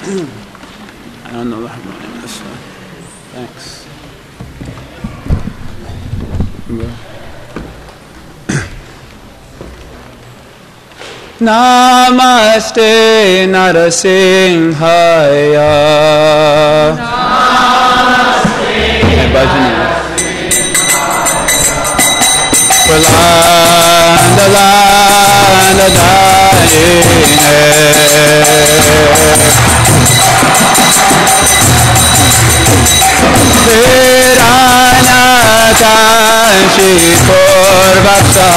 I don't know the harmonium this one. Thanks. Namaste Narasimhaya. Namaste. Landa landa daine Verana kanshi korvata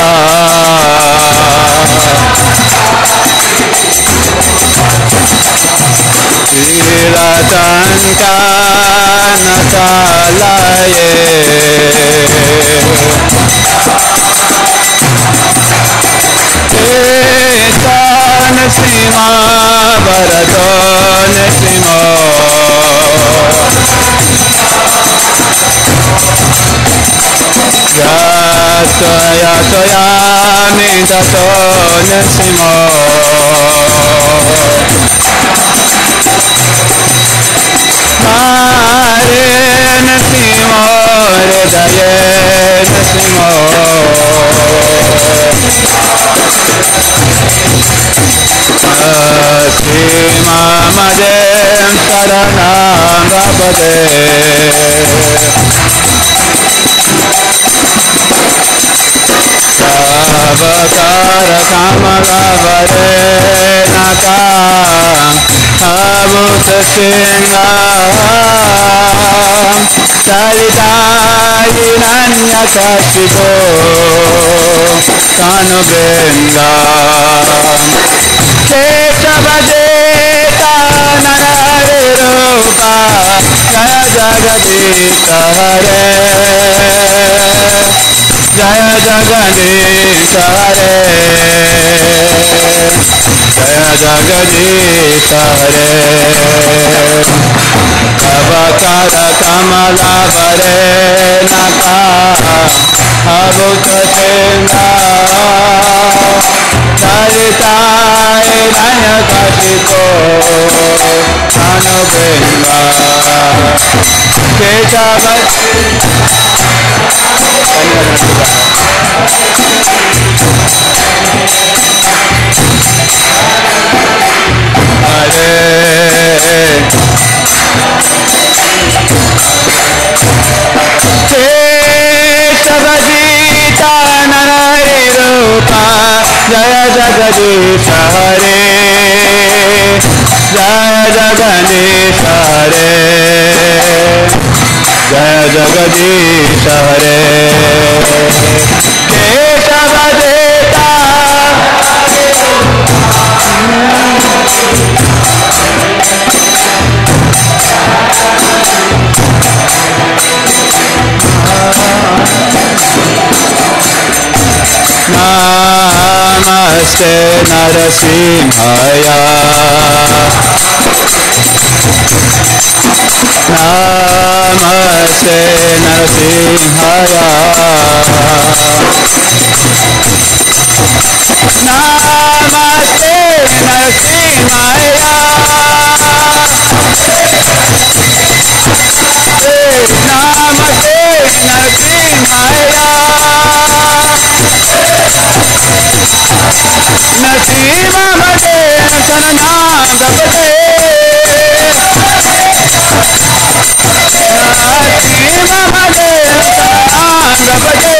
Ilatan kanatalaye Sima Bharaton Sima Yatoya Toya Mintaton Sima Hare Sima Hridaye Sima Sima Madem Saranam Bhavade Savakara Kamala Varenaka Abhuta Singam Salitayi Nanyakashiko Kanubindam Keshavadeta Nararupa Jaya Jagadisha Hare Jaya Jagadisha Hare Jaya Jagadisha Hare Avakara Kamala Varenaka Abhuta Singha Saritai Nanyakashiko Kanubinga Keshavati Hare Keshavadita Nararupa Jaya Jagadisha Hare Jaya Jagadisha Hare Jaya Jagadisha Hare Keshavadeta Namaste Narasimhaya Namaste Narasimhaya Namaste Narasimhaya Namaste Narasimhaya Nasima Made Sananam Gapate Nasima Made Sananam Gapate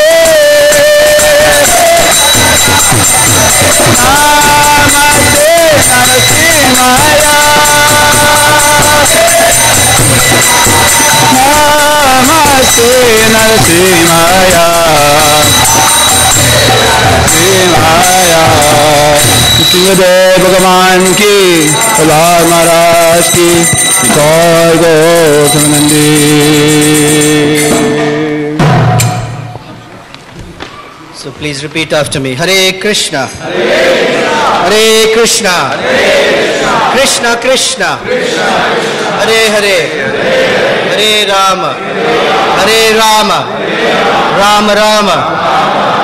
Namaste Narasimhaya Namaste Narasimhaya Nrsimhadev Bhagavan ki, Prahlad Maharaj ki, Jai Gautamnandi. So please repeat after me. Hare Krishna, Hare Krishna, Krishna Krishna, Hare Hare, Hare Rama, Hare Rama, Rama Rama,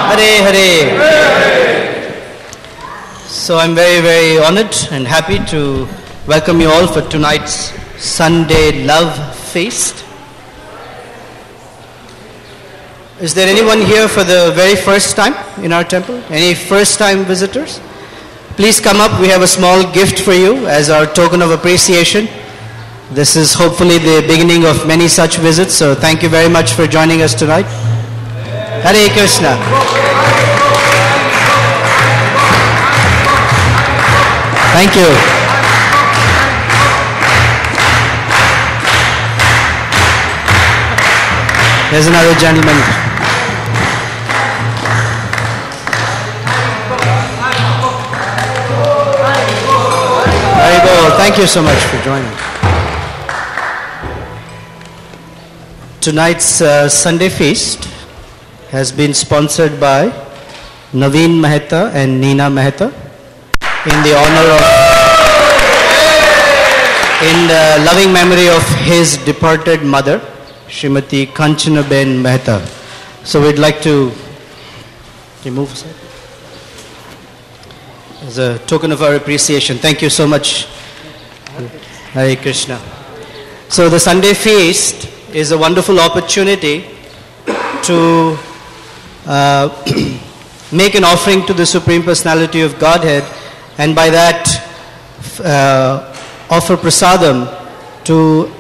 Hare Hare. So I'm very, very honored and happy to welcome you all for tonight's Sunday Love Feast. Is there anyone here for the very first time in our temple? Any first-time visitors? Please come up. We have a small gift for you as our token of appreciation. This is hopefully the beginning of many such visits, so thank you very much for joining us tonight. Hare Krishna. Thank you. There's another gentleman. There you go. Thank you so much for joining. Tonight's Sunday feast has been sponsored by Naveen Mehta and Neena Mehta in the honor of, in the loving memory of his departed mother, Srimati Kanchanaben Mehta. So we'd like to remove aside. As a token of our appreciation. Thank you so much. Hare Krishna. So the Sunday feast is a wonderful opportunity to make an offering to the Supreme Personality of Godhead, and by that offer prasadam to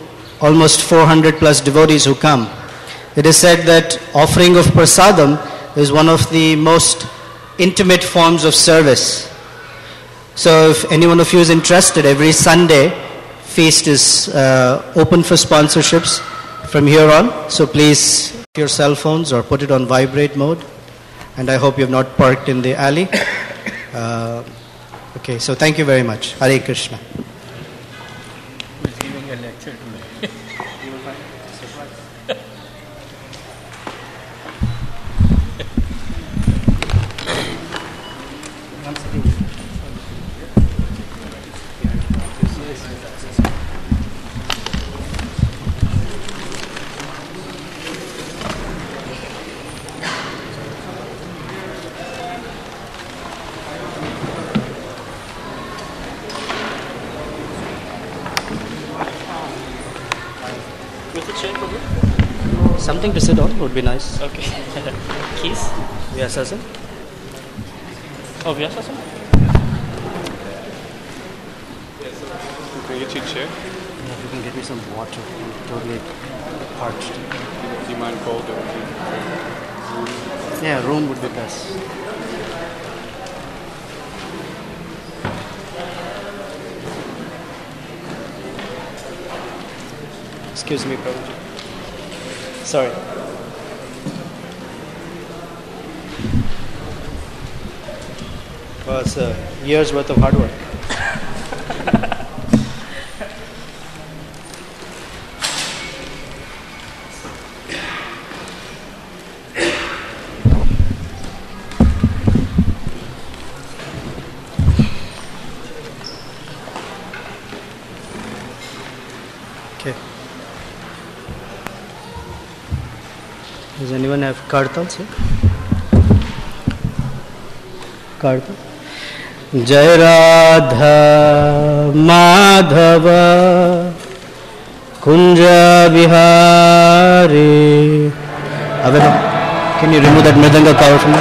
almost 400 plus devotees who come. It is said that offering of prasadam is one of the most intimate forms of service. So if any one of you is interested, every Sunday feast is open for sponsorships from here on. So please your cell phones or put it on vibrate mode. And I hope you have not parked in the alley. Okay, so thank you very much. Hare Krishna. Who is giving a lecture today? You will find surprise. Something to sit on would be nice. Okay. Keys? Vyasasana? Oh, Vyasasana? Can I get you a chair? Yeah, if you can get me some water. I'm totally parched. Do you mind cold or? Yeah, room would be best. Excuse me, Prabhuji. Sorry. Well, it's a year's worth of hard work. Okay. Does anyone have kartals here? Kartal? Jai Radha Madhava Kunja Bihari. Aveda, can you remove that mridanga cover from me?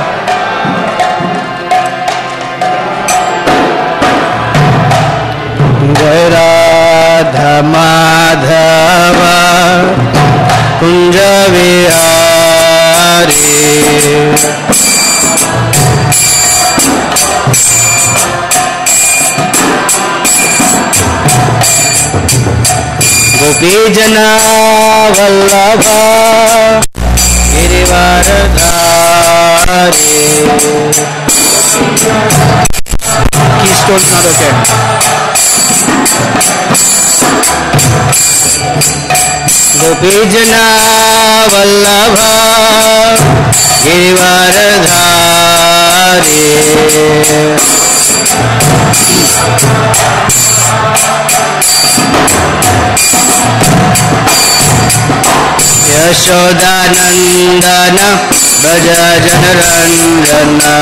Jai Radha Madhava Kunja Bihari. Gopi Jana Vallabha Girivaradhari. Keystone's not okay. Gopi Jana Vallabha Girivaradhari. Yashodanandana Bhaja Janarandana.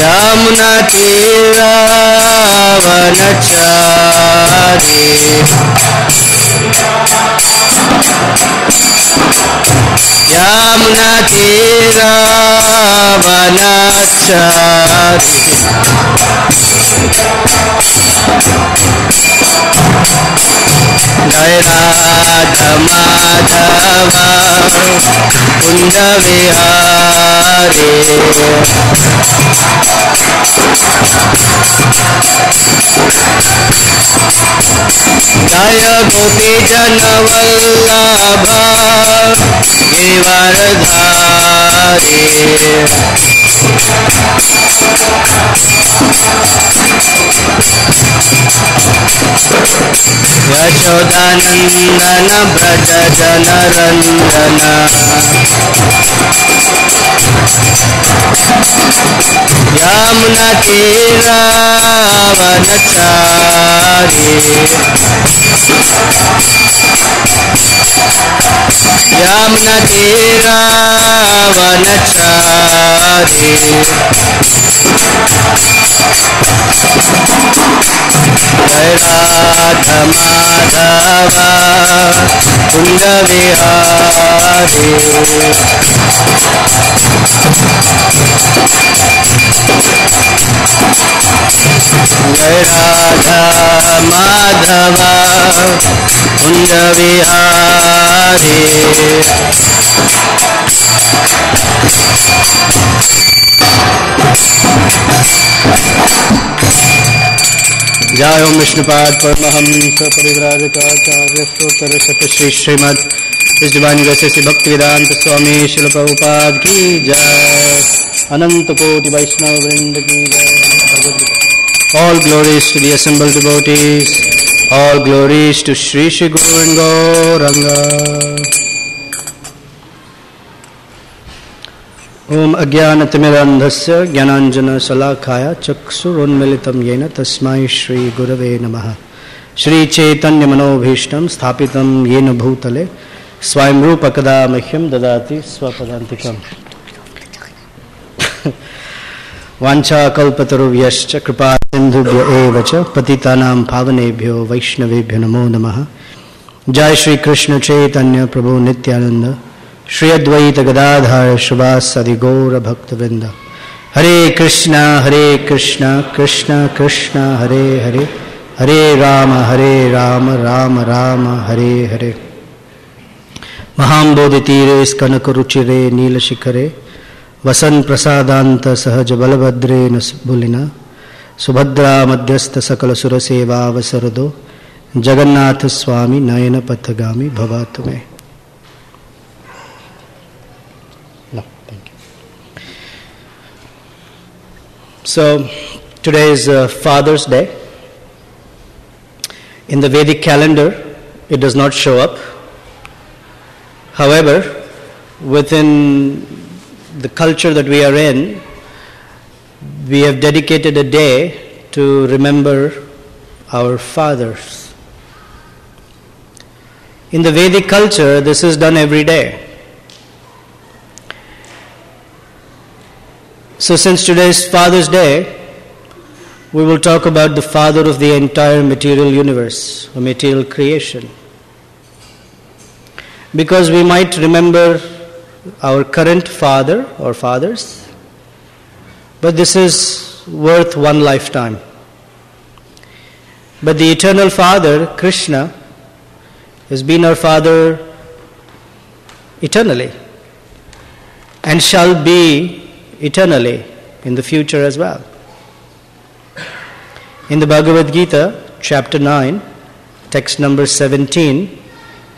Yamunatiravanachari Yamunatiravanachari Jai Radha Madhava Kunda Vihari Jaya Gopi Jana Vallabha Givaradhari Yashodanandana Braja Janarandana Yamunatiravanachari Yamunatiravanachari Jai Radha Madhava Kunda Vihari Jai Radha Madhava Kunda Vihari Jai Om Vishnupad Paramahamsa Parivrajakacarya Sotara Sata Shri Srimad His Divine Grace Sri Bhaktivedanta Swami Srila Prabhupada Ki Jai Ananta Koti Vaishnava Vrinda Ki Jai. All glories to the assembled devotees, all glories to Sri Sri Guru and Gauranga. Om Ajnanatimidandhasya Jnananjana Salakaya Chaksurunmilitam Yena Tasmai Shri Gurave Namaha. Shri Chaitanya Manobhishtam Sthapitam Yena Bhutale Swayam Rupa Kada Mahyam Dadati Swapadantikam. Vancha Kalpataruvyaschа Kripa Sindhubhya Evacha Patitanam Pavanebhyo Vaishnavebhyo Namo Namaha. Jai Shri Krishna Chaitanya Prabhu Nityananda Shri Advaita Gadadhar Shrivasadi Gaura Bhaktavrinda. Hare Krishna Krishna Krishna Hare Hare Hare Rama Rama Rama Hare Hare. Maham Bodhitire Iskanakuruchire Nilashikare Vasan Prasadanta Sahaja Balabhadre Nasbulina Subhadra Madhyastha Sakala Suraseva Vasarado Jagannatha Swami Nayana Pathagami Bhavatume. No, thank you. So, today is Father's Day. In the Vedic calendar, it does not show up. However, within the culture that we are in, we have dedicated a day to remember our fathers. In the Vedic culture, this is done every day. So since today is Father's Day, we will talk about the father of the entire material universe, or material creation. Because we might remember our current father or fathers, but this is worth one lifetime. But the eternal Father, Krishna, has been our Father eternally and shall be eternally in the future as well. In the Bhagavad Gita, chapter 9, text number 17,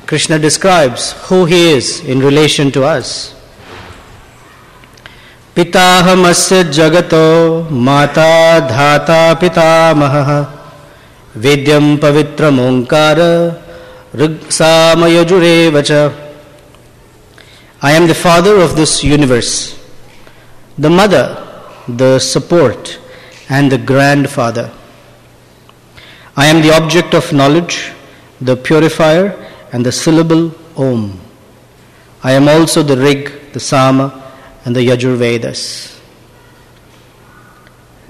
Krishna describes who he is in relation to us. Pitahamasya jagato mata dhata pitamaha Vedyam pavitram onkara rigsamayajure. I am the father of this universe, the mother, the support, and the grandfather. I am the object of knowledge, the purifier, and the syllable Om. I am also the Rig, the Sama, and the Yajur Vedas.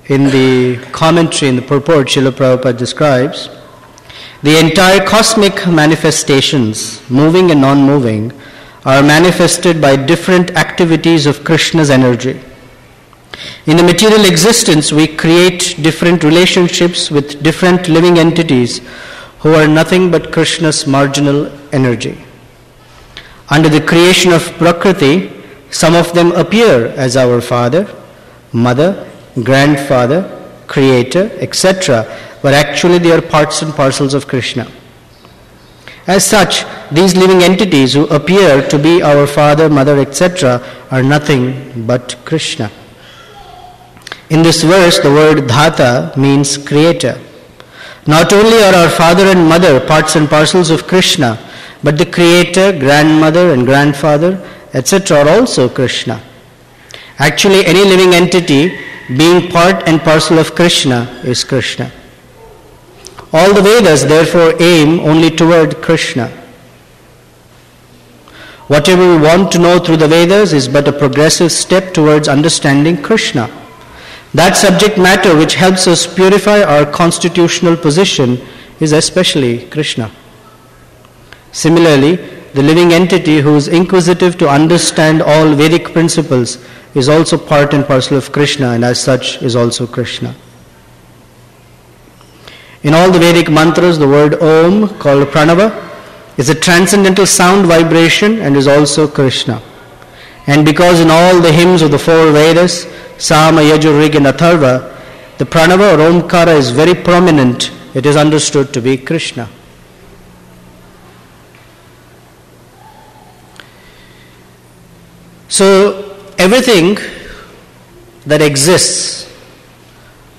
in the commentary, in the purport, Srila Prabhupada describes, the entire cosmic manifestations, moving and non-moving, are manifested by different activities of Krishna's energy. In the material existence, we create different relationships with different living entities who are nothing but Krishna's marginal energy. Under the creation of Prakriti, some of them appear as our father, mother, grandfather, creator, etc., but actually they are parts and parcels of Krishna. As such, these living entities who appear to be our father, mother, etc., are nothing but Krishna. In this verse, the word dhata means creator. Not only are our father and mother parts and parcels of Krishna, but the creator, grandmother and grandfather, etc. are also Krishna. Actually, any living entity being part and parcel of Krishna is Krishna. All the Vedas therefore aim only toward Krishna. Whatever we want to know through the Vedas is but a progressive step towards understanding Krishna. That subject matter which helps us purify our constitutional position is especially Krishna. Similarly, the living entity who is inquisitive to understand all Vedic principles is also part and parcel of Krishna, and as such is also Krishna. In all the Vedic mantras, the word Om, called Pranava, is a transcendental sound vibration and is also Krishna. And because in all the hymns of the four Vedas, Sama, Yajur, Rig and Atharva, the Pranava or Omkara is very prominent, it is understood to be Krishna. So, everything that exists,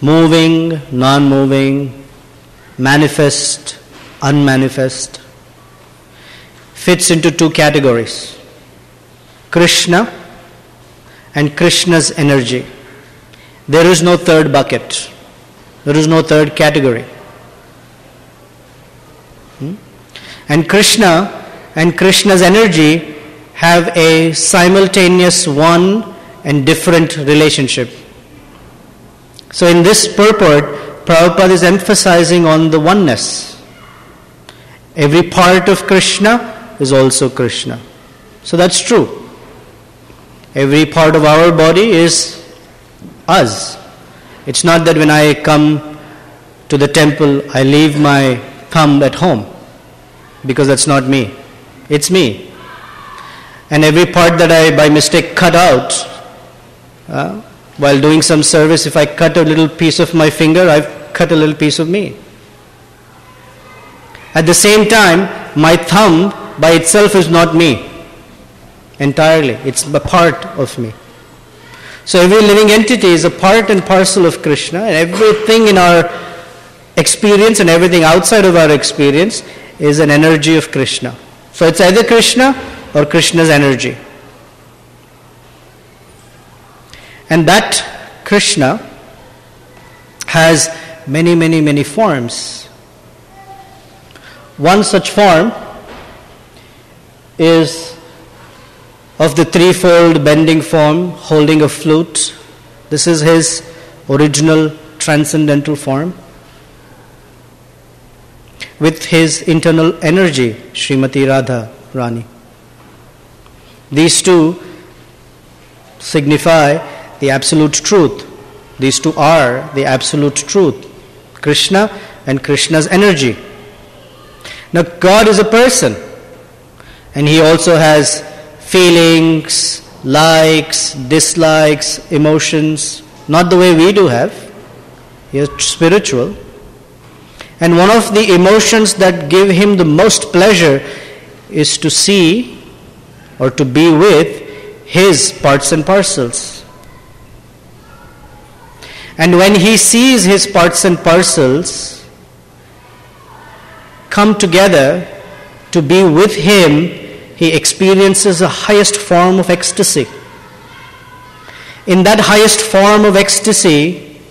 moving, non-moving, manifest, unmanifest, fits into two categories: Krishna and Krishna's energy. There is no third bucket. There is no third category. And Krishna and Krishna's energy have a simultaneous one and different relationship. So in this purport, Prabhupada is emphasizing on the oneness. Every part of Krishna is also Krishna. So that's true. Every part of our body is us. It's not that when I come to the temple, I leave my thumb at home, because that's not me. It's me. And every part that I by mistake cut out, while doing some service, if I cut a little piece of my finger, I've cut a little piece of me. At the same time, my thumb by itself is not me entirely. It's a part of me. So every living entity is a part and parcel of Krishna, and everything in our experience and everything outside of our experience is an energy of Krishna. So it's either Krishna or Krishna's energy. And that Krishna has many, many, many forms. One such form is of the threefold bending form, holding a flute. This is his original transcendental form. With his internal energy, Srimati Radha Rani. These two signify the absolute truth. These two are the absolute truth. Krishna and Krishna's energy. Now God is a person, and he also has feelings, likes, dislikes, emotions, not the way we do have. He is spiritual. And one of the emotions that give him the most pleasure is to see or to be with his parts and parcels. And when he sees his parts and parcels come together to be with him, he experiences the highest form of ecstasy. In that highest form of ecstasy,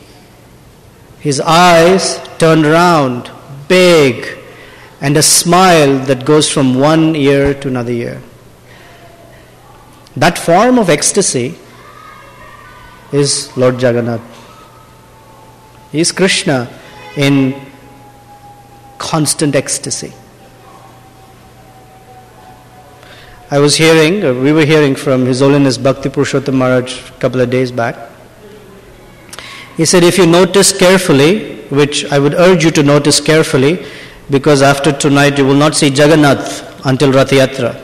his eyes turn around, big, and a smile that goes from one ear to another ear. That form of ecstasy is Lord Jagannath. He is Krishna in constant ecstasy. We were hearing from His Holiness Bhakti Purushottam Maharaj a couple of days back. He said, if you notice carefully, which I would urge you to notice carefully, because after tonight you will not see Jagannath until Rath Yatra.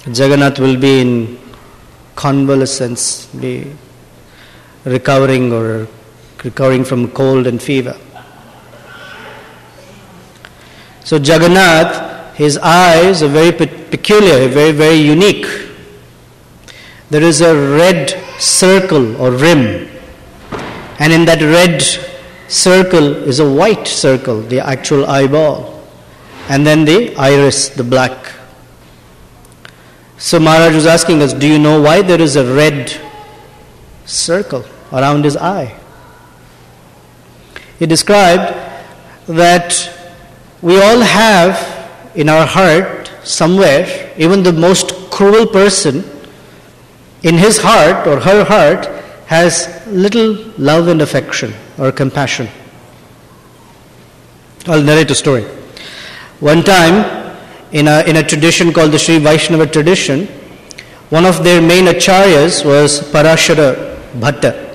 Jagannath will be in convalescence, be recovering from cold and fever. So Jagannath, his eyes are very peculiar, very, very unique. There is a red circle or rim, and in that red circle is a white circle, the actual eyeball, and then the iris, the black. So Maharaj was asking us, do you know why there is a red circle around his eye? He described that we all have in our heart somewhere, even the most cruel person, in his heart or her heart has little love and affection or compassion. I'll narrate a story. One time, in a tradition called the Sri Vaishnava tradition, one of their main acharyas was Parashara Bhatta.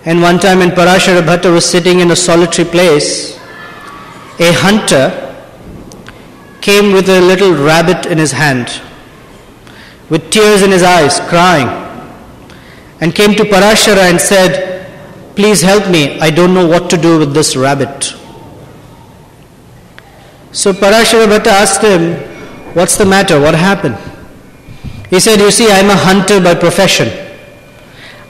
And one time when Parashara Bhatta was sitting in a solitary place, a hunter came with a little rabbit in his hand, with tears in his eyes, crying, and came to Parashara and said, please help me, I don't know what to do with this rabbit. So Parashara Bhatta asked him, what's the matter, what happened? He said, you see, I'm a hunter by profession.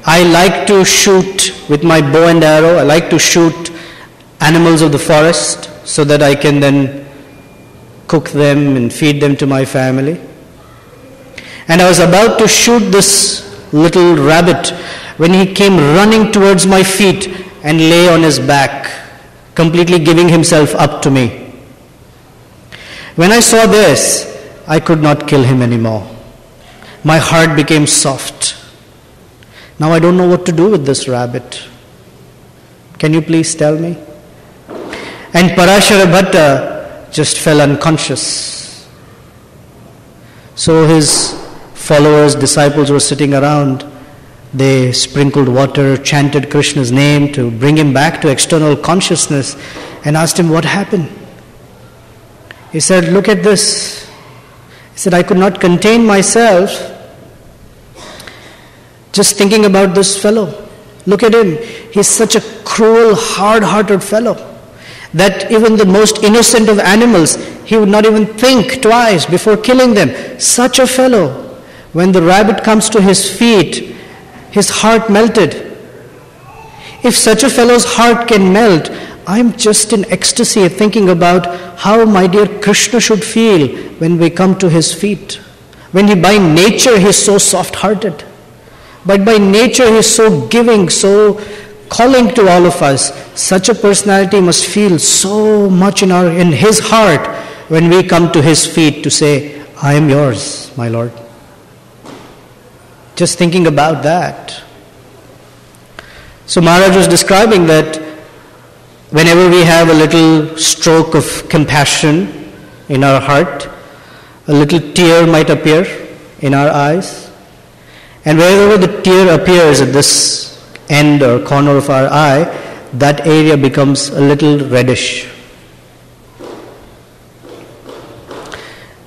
I like to shoot with my bow and arrow, I like to shoot animals of the forest so that I can then cook them and feed them to my family. And I was about to shoot this little rabbit when he came running towards my feet and lay on his back, completely giving himself up to me. When I saw this, I could not kill him anymore. My heart became soft. Now I don't know what to do with this rabbit. Can you please tell me? And Parashara Bhatta just fell unconscious. So his followers, disciples were sitting around. They sprinkled water, chanted Krishna's name to bring him back to external consciousness, and asked him what happened. He said, look at this. He said, I could not contain myself just thinking about this fellow. Look at him. He's such a cruel, hard-hearted fellow that even the most innocent of animals, he would not even think twice before killing them. Such a fellow. When the rabbit comes to his feet, his heart melted. If such a fellow's heart can melt, I'm just in ecstasy thinking about how my dear Krishna should feel when we come to his feet. When he by nature he is so soft-hearted. But by nature he is so giving, so calling to all of us. Such a personality must feel so much in his heart when we come to his feet to say, I am yours, my Lord. Just thinking about that. So Maharaj was describing that whenever we have a little stroke of compassion in our heart, a little tear might appear in our eyes. And wherever the tear appears at this end or corner of our eye, that area becomes a little reddish.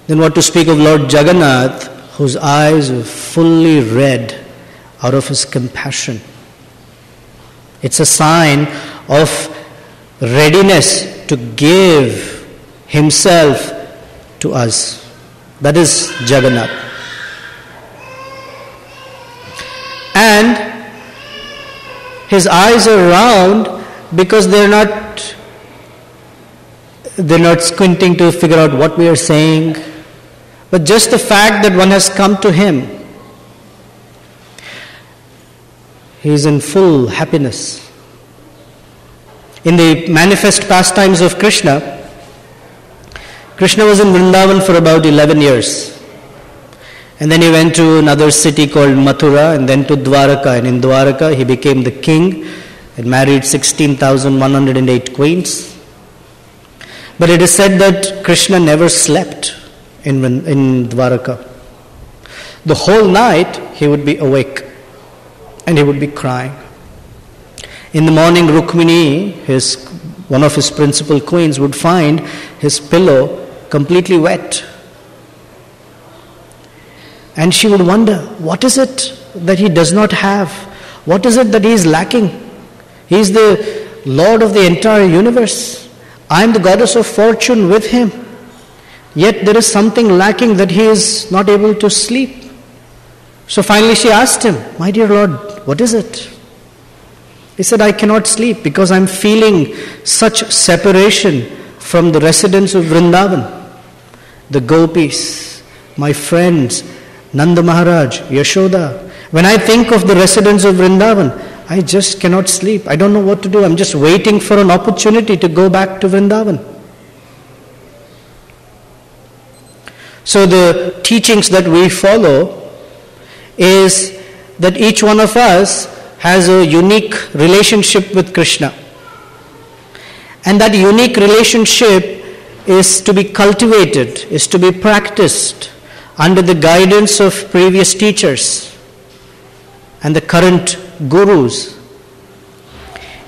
Then what to speak of Lord Jagannath, whose eyes are fully red out of his compassion. It's a sign of readiness to give himself to us. That is Jagannath. And his eyes are round because they're not squinting to figure out what we are saying, but just the fact that one has come to him. He is in full happiness. In the manifest pastimes of Krishna, Krishna was in Vrindavan for about 11 years. And then he went to another city called Mathura and then to Dwaraka. And in Dwaraka he became the king and married 16,108 queens. But it is said that Krishna never slept in Dwaraka. The whole night he would be awake and he would be crying. In the morning, Rukmini, one of his principal queens, would find his pillow completely wet. And she would wonder, what is it that he does not have? What is it that he is lacking? He is the Lord of the entire universe. I am the goddess of fortune with him. Yet there is something lacking that he is not able to sleep. So finally she asked him, my dear Lord, what is it? He said, I cannot sleep because I am feeling such separation from the residents of Vrindavan. The gopis, my friends, Nanda Maharaj, Yashoda. When I think of the residents of Vrindavan, I just cannot sleep. I don't know what to do. I'm just waiting for an opportunity to go back to Vrindavan. So the teachings that we follow is that each one of us has a unique relationship with Krishna. And that unique relationship is to be cultivated, is to be practiced under the guidance of previous teachers and the current gurus.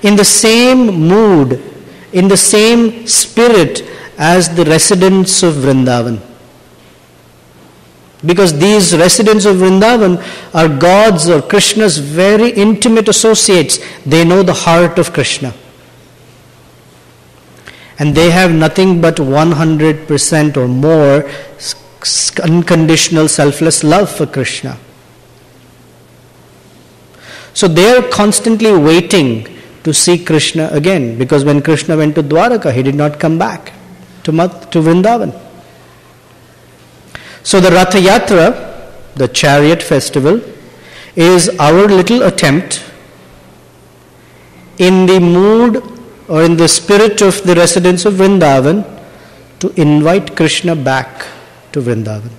In the same mood, in the same spirit as the residents of Vrindavan. Because these residents of Vrindavan are God's or Krishna's very intimate associates. They know the heart of Krishna. And they have nothing but 100% or more unconditional selfless love for Krishna. So they are constantly waiting to see Krishna again. Because when Krishna went to Dwaraka, he did not come back to Vrindavan. So the Ratha Yatra, the chariot festival, is our little attempt in the mood or in the spirit of the residents of Vrindavan to invite Krishna back to Vrindavan.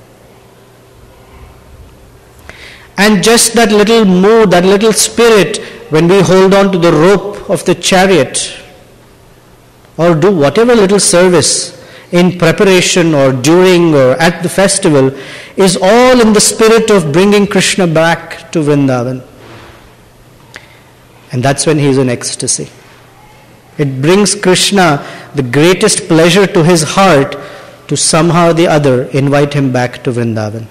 And just that little mood, that little spirit, when we hold on to the rope of the chariot or do whatever little service in preparation or during or at the festival, is all in the spirit of bringing Krishna back to Vrindavan. And that's when he is in ecstasy. It brings Krishna the greatest pleasure to his heart to somehow or the other invite him back to Vrindavan.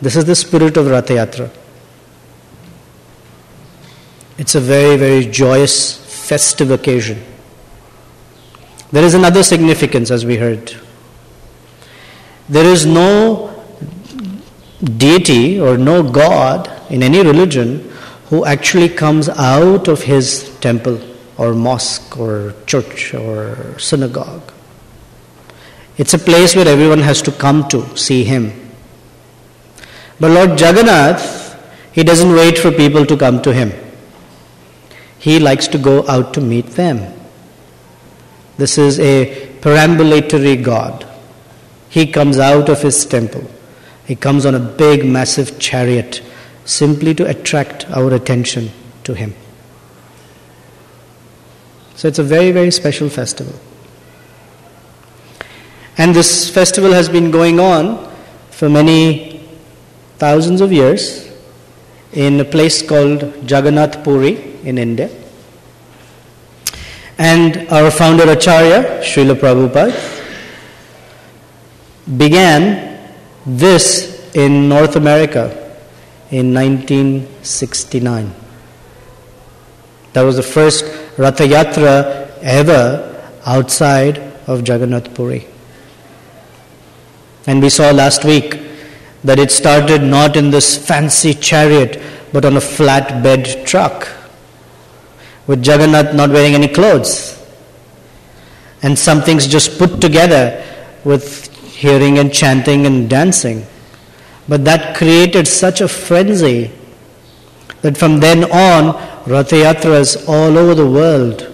This is the spirit of Ratha Yatra. It's a very, very joyous, festive occasion. There is another significance, as we heard. There is no deity or no God in any religion who actually comes out of his temple or mosque or church or synagogue. It's a place where everyone has to come to see him. But Lord Jagannath, he doesn't wait for people to come to him. He likes to go out to meet them. This is a perambulatory God. He comes out of his temple. He comes on a big, massive chariot simply to attract our attention to him. So it's a very, very special festival. And this festival has been going on for many thousands of years in a place called Jagannath Puri in India. And our founder Acharya, Srila Prabhupada, began this in North America in 1969. That was the first Ratha Yatra ever outside of Jagannath Puri. And we saw last week that it started not in this fancy chariot but on a flatbed truck, with Jagannath not wearing any clothes. And some things just put together with hearing and chanting and dancing. But that created such a frenzy that from then on, Ratha Yatras all over the world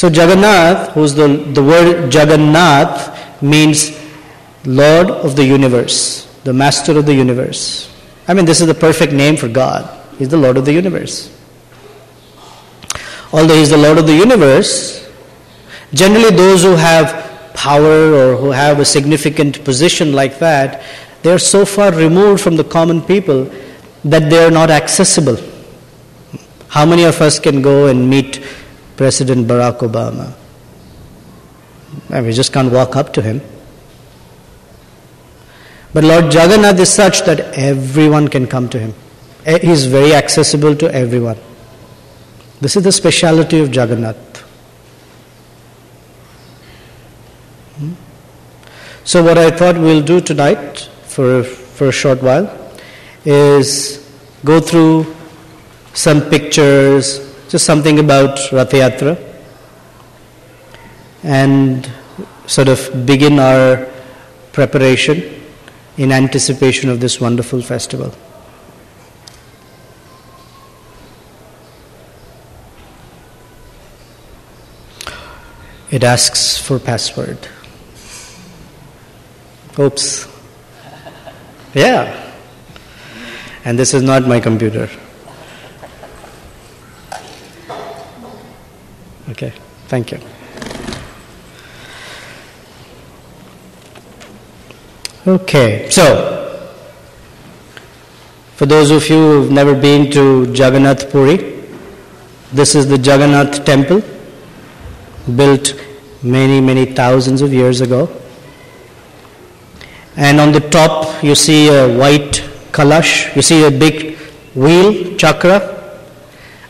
So Jagannath, who's the word Jagannath means Lord of the universe, the Master of the universe. I mean, this is the perfect name for God. He's the Lord of the universe. Although He's the Lord of the universe, generally those who have power or who have a significant position like that, they are so far removed from the common people that they are not accessible. How many of us can go and meet President Barack Obama? We just can't walk up to him. But Lord Jagannath is such that everyone can come to Him. He is very accessible to everyone. This is the speciality of Jagannath. So what I thought we'll do tonight for a short while is go through some pictures, just something about Rath Yatra, and sort of begin our preparation in anticipation of this wonderful festival. It asks for password. Oops. Yeah. And this is not my computer. Okay, thank you. Okay, so for those of you who've never been to Jagannath Puri, this is the Jagannath temple, built many thousands of years ago. And on the top you see a white kalash, you see a big wheel, chakra.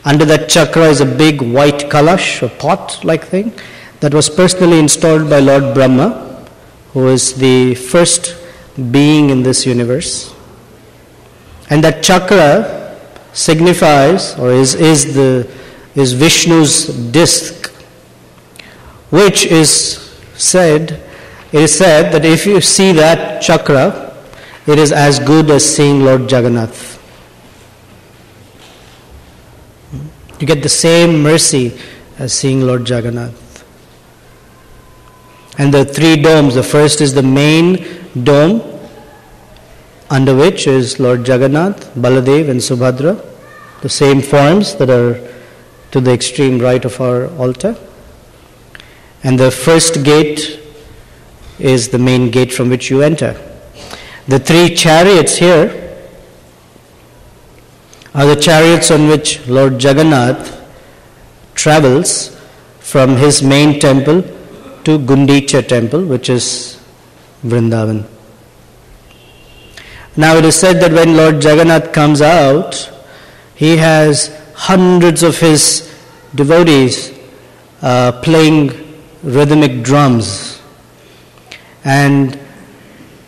Under that chakra is a big white kalash, a pot-like thing, that was personally installed by Lord Brahma, who is the first being in this universe. And that chakra signifies, or is Vishnu's disc, which it is said that if you see that chakra, it is as good as seeing Lord Jagannath. You get the same mercy as seeing Lord Jagannath. And the three domes, the first is the main dome, under which is Lord Jagannath, Baladev and Subhadra, the same forms that are to the extreme right of our altar. And the first gate is the main gate from which you enter. The three chariots here are the chariots on which Lord Jagannath travels from his main temple to Gundicha temple, which is Vrindavan. Now it is said that when Lord Jagannath comes out, he has hundreds of his devotees playing rhythmic drums and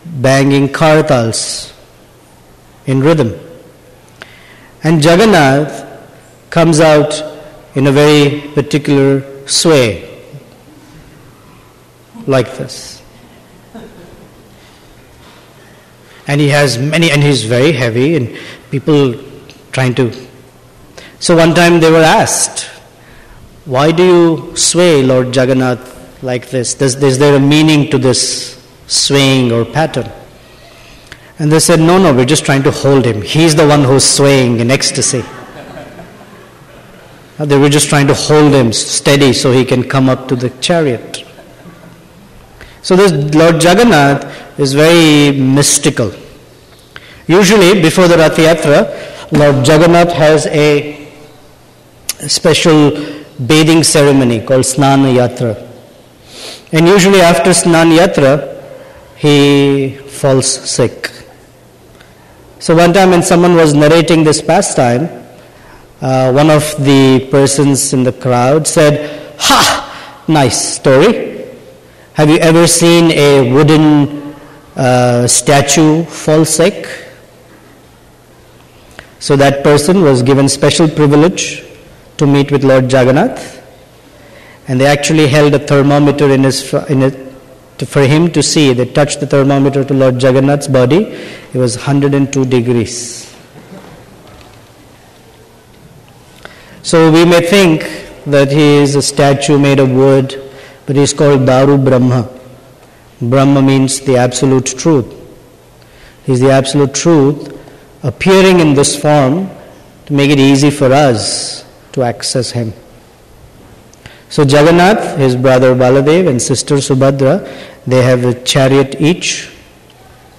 banging kartals in rhythm. And Jagannath comes out in a very particular sway, like this. And he has many, and he's very heavy, and people trying to... So one time they were asked, why do you sway Lord Jagannath like this? Is there a meaning to this swaying or pattern? And they said, no, we're just trying to hold him. He's the one who's swaying in ecstasy. They were just trying to hold him steady so he can come up to the chariot. So this Lord Jagannath is very mystical. Usually before the Rath Yatra, Lord Jagannath has a special bathing ceremony called Snana Yatra. And usually after Snana Yatra, he falls sick. So one time when someone was narrating this pastime, one of the persons in the crowd said, "Ha! Nice story. Have you ever seen a wooden statue fall sick?" So that person was given special privilege to meet with Lord Jagannath, and they actually held a thermometer for him to see. They touched the thermometer to Lord Jagannath's body. It was 102 degrees. So we may think that he is a statue made of wood, but he is called Daru Brahma. Brahma means the absolute truth. He is the absolute truth appearing in this form to make it easy for us to access him. So Jagannath, his brother Baladev and sister Subhadra, they have a chariot each.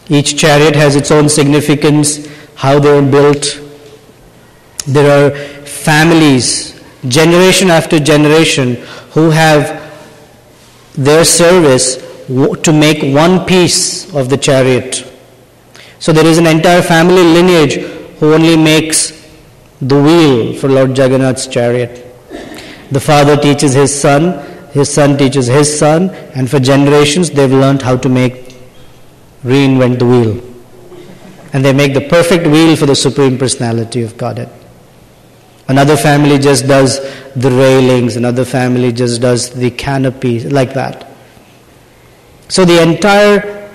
Each chariot has its own significance, how they were built. There are families, generation after generation, who have their service to make one piece of the chariot. So there is an entire family lineage who only makes the wheel for Lord Jagannath's chariot. The father teaches his son teaches his son, and for generations they've learned how to reinvent the wheel. And they make the perfect wheel for the Supreme Personality of Godhead. Another family just does the railings, another family just does the canopy, like that. So the entire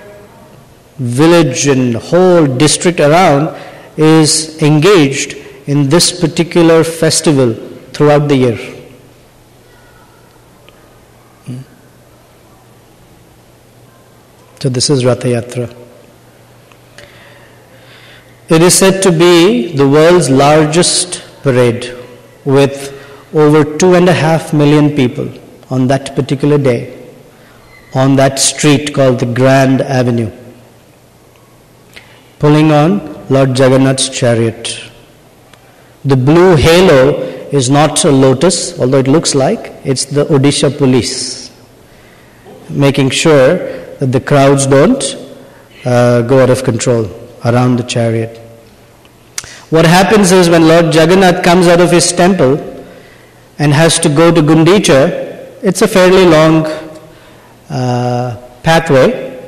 village and whole district around is engaged in this particular festival throughout the year. So this is Ratha Yatra. It is said to be the world's largest parade, with over 2.5 million people on that particular day, on that street called the Grand Avenue, pulling on Lord Jagannath's chariot. The blue halo is not a lotus, although it looks like, it's the Odisha police, making sure that the crowds don't go out of control around the chariot. What happens is, when Lord Jagannath comes out of his temple and has to go to Gundicha, it's a fairly long pathway,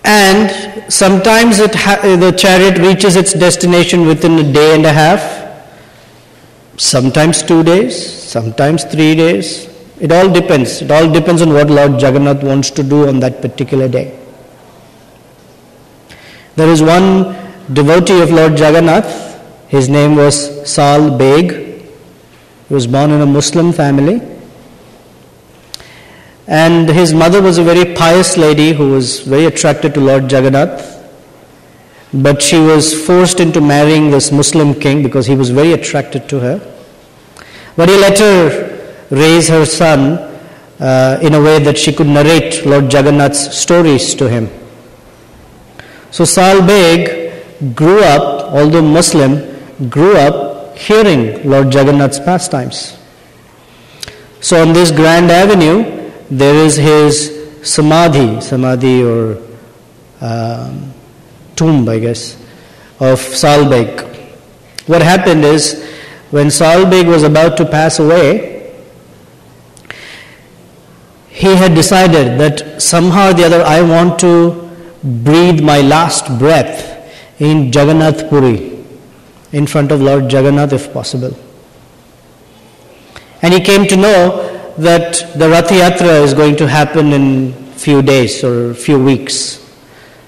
and sometimes the chariot reaches its destination within a day and a half, sometimes 2 days, sometimes 3 days. It all depends. It all depends on what Lord Jagannath wants to do on that particular day. There is one devotee of Lord Jagannath. His name was Sal Beg. He was born in a Muslim family. And his mother was a very pious lady who was very attracted to Lord Jagannath. But she was forced into marrying this Muslim king because he was very attracted to her. But he let her raise her son in a way that she could narrate Lord Jagannath's stories to him. So Sal Beg grew up, although Muslim, grew up hearing Lord Jagannath's pastimes. So on this Grand Avenue, there is his samadhi or tomb, I guess, of Sal Beg. What happened is, when Sal Beg was about to pass away, he had decided that somehow or the other, I want to breathe my last breath in Jagannath Puri, in front of Lord Jagannath if possible. And he came to know that the Rath Yatra is going to happen in few days or few weeks.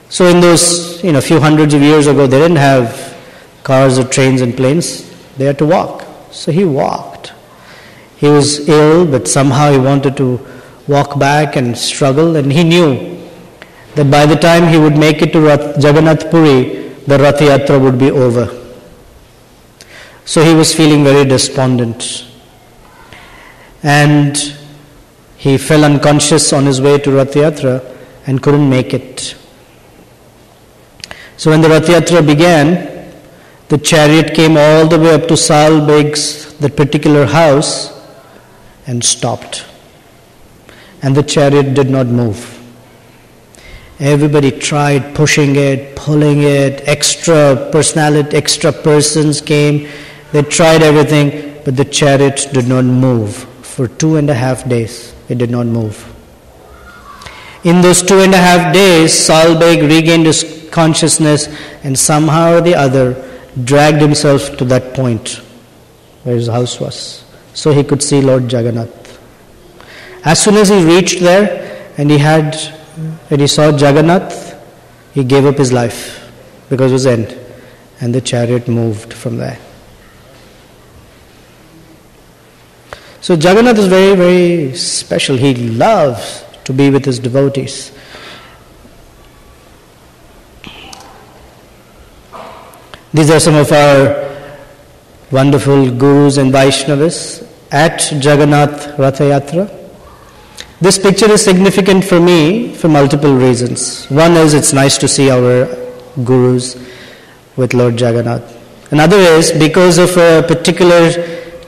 So in those, few hundreds of years ago, they didn't have cars or trains and planes. They had to walk. So he walked. He was ill, but somehow he wanted to walk back and struggle, and he knew that by the time he would make it to Jagannath Puri, the Rath Yatra would be over. So he was feeling very despondent. And he fell unconscious on his way to Rath Yatra and couldn't make it. So when the Rath Yatra began, the chariot came all the way up to Sal Beg's, that particular house, and stopped. And the chariot did not move. Everybody tried pushing it, pulling it, extra persons came. They tried everything, but the chariot did not move. For 2.5 days, it did not move. In those 2.5 days, Sal Beg regained his consciousness and somehow or the other dragged himself to that point where his house was, so he could see Lord Jagannath. As soon as he reached there and he saw Jagannath, he gave up his life because it was end, and the chariot moved from there. So Jagannath is very, very special. He loves to be with his devotees. These are some of our wonderful gurus and Vaishnavas at Jagannath Ratha Yatra. This picture is significant for me for multiple reasons. One is it's nice to see our gurus with Lord Jagannath. Another is because of a particular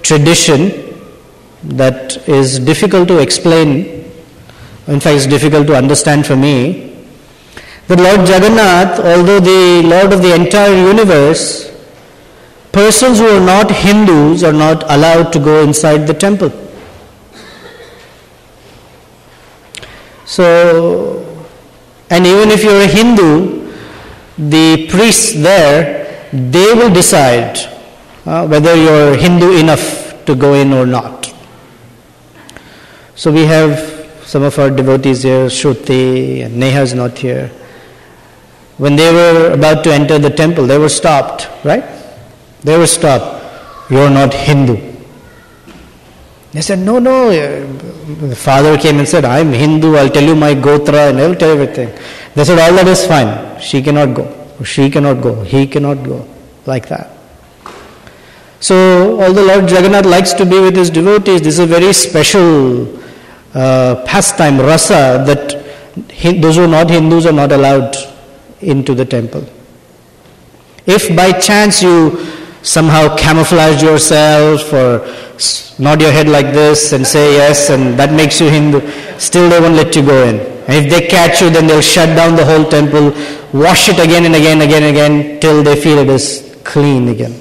tradition that is difficult to explain. In fact, it's difficult to understand for me. That Lord Jagannath, although the Lord of the entire universe, persons who are not Hindus are not allowed to go inside the temple. So, and even if you're a Hindu, the priests there, they will decide whether you're Hindu enough to go in or not. So we have some of our devotees here, Shruti, and Neha is not here. When they were about to enter the temple, they were stopped, right? They were stopped. You're not Hindu. They said, no. The father came and said, I'm Hindu, I'll tell you my gotra and I'll tell you everything. They said, all that is fine. She cannot go. Or she cannot go. He cannot go. Like that. So, although Lord Jagannath likes to be with his devotees, this is a very special pastime, rasa, that those who are not Hindus are not allowed into the temple. If by chance you somehow camouflage yourself or nod your head like this and say yes, and that makes you Hindu, still they won't let you go in. And if they catch you, then they'll shut down the whole temple, wash it again and again till they feel it is clean again.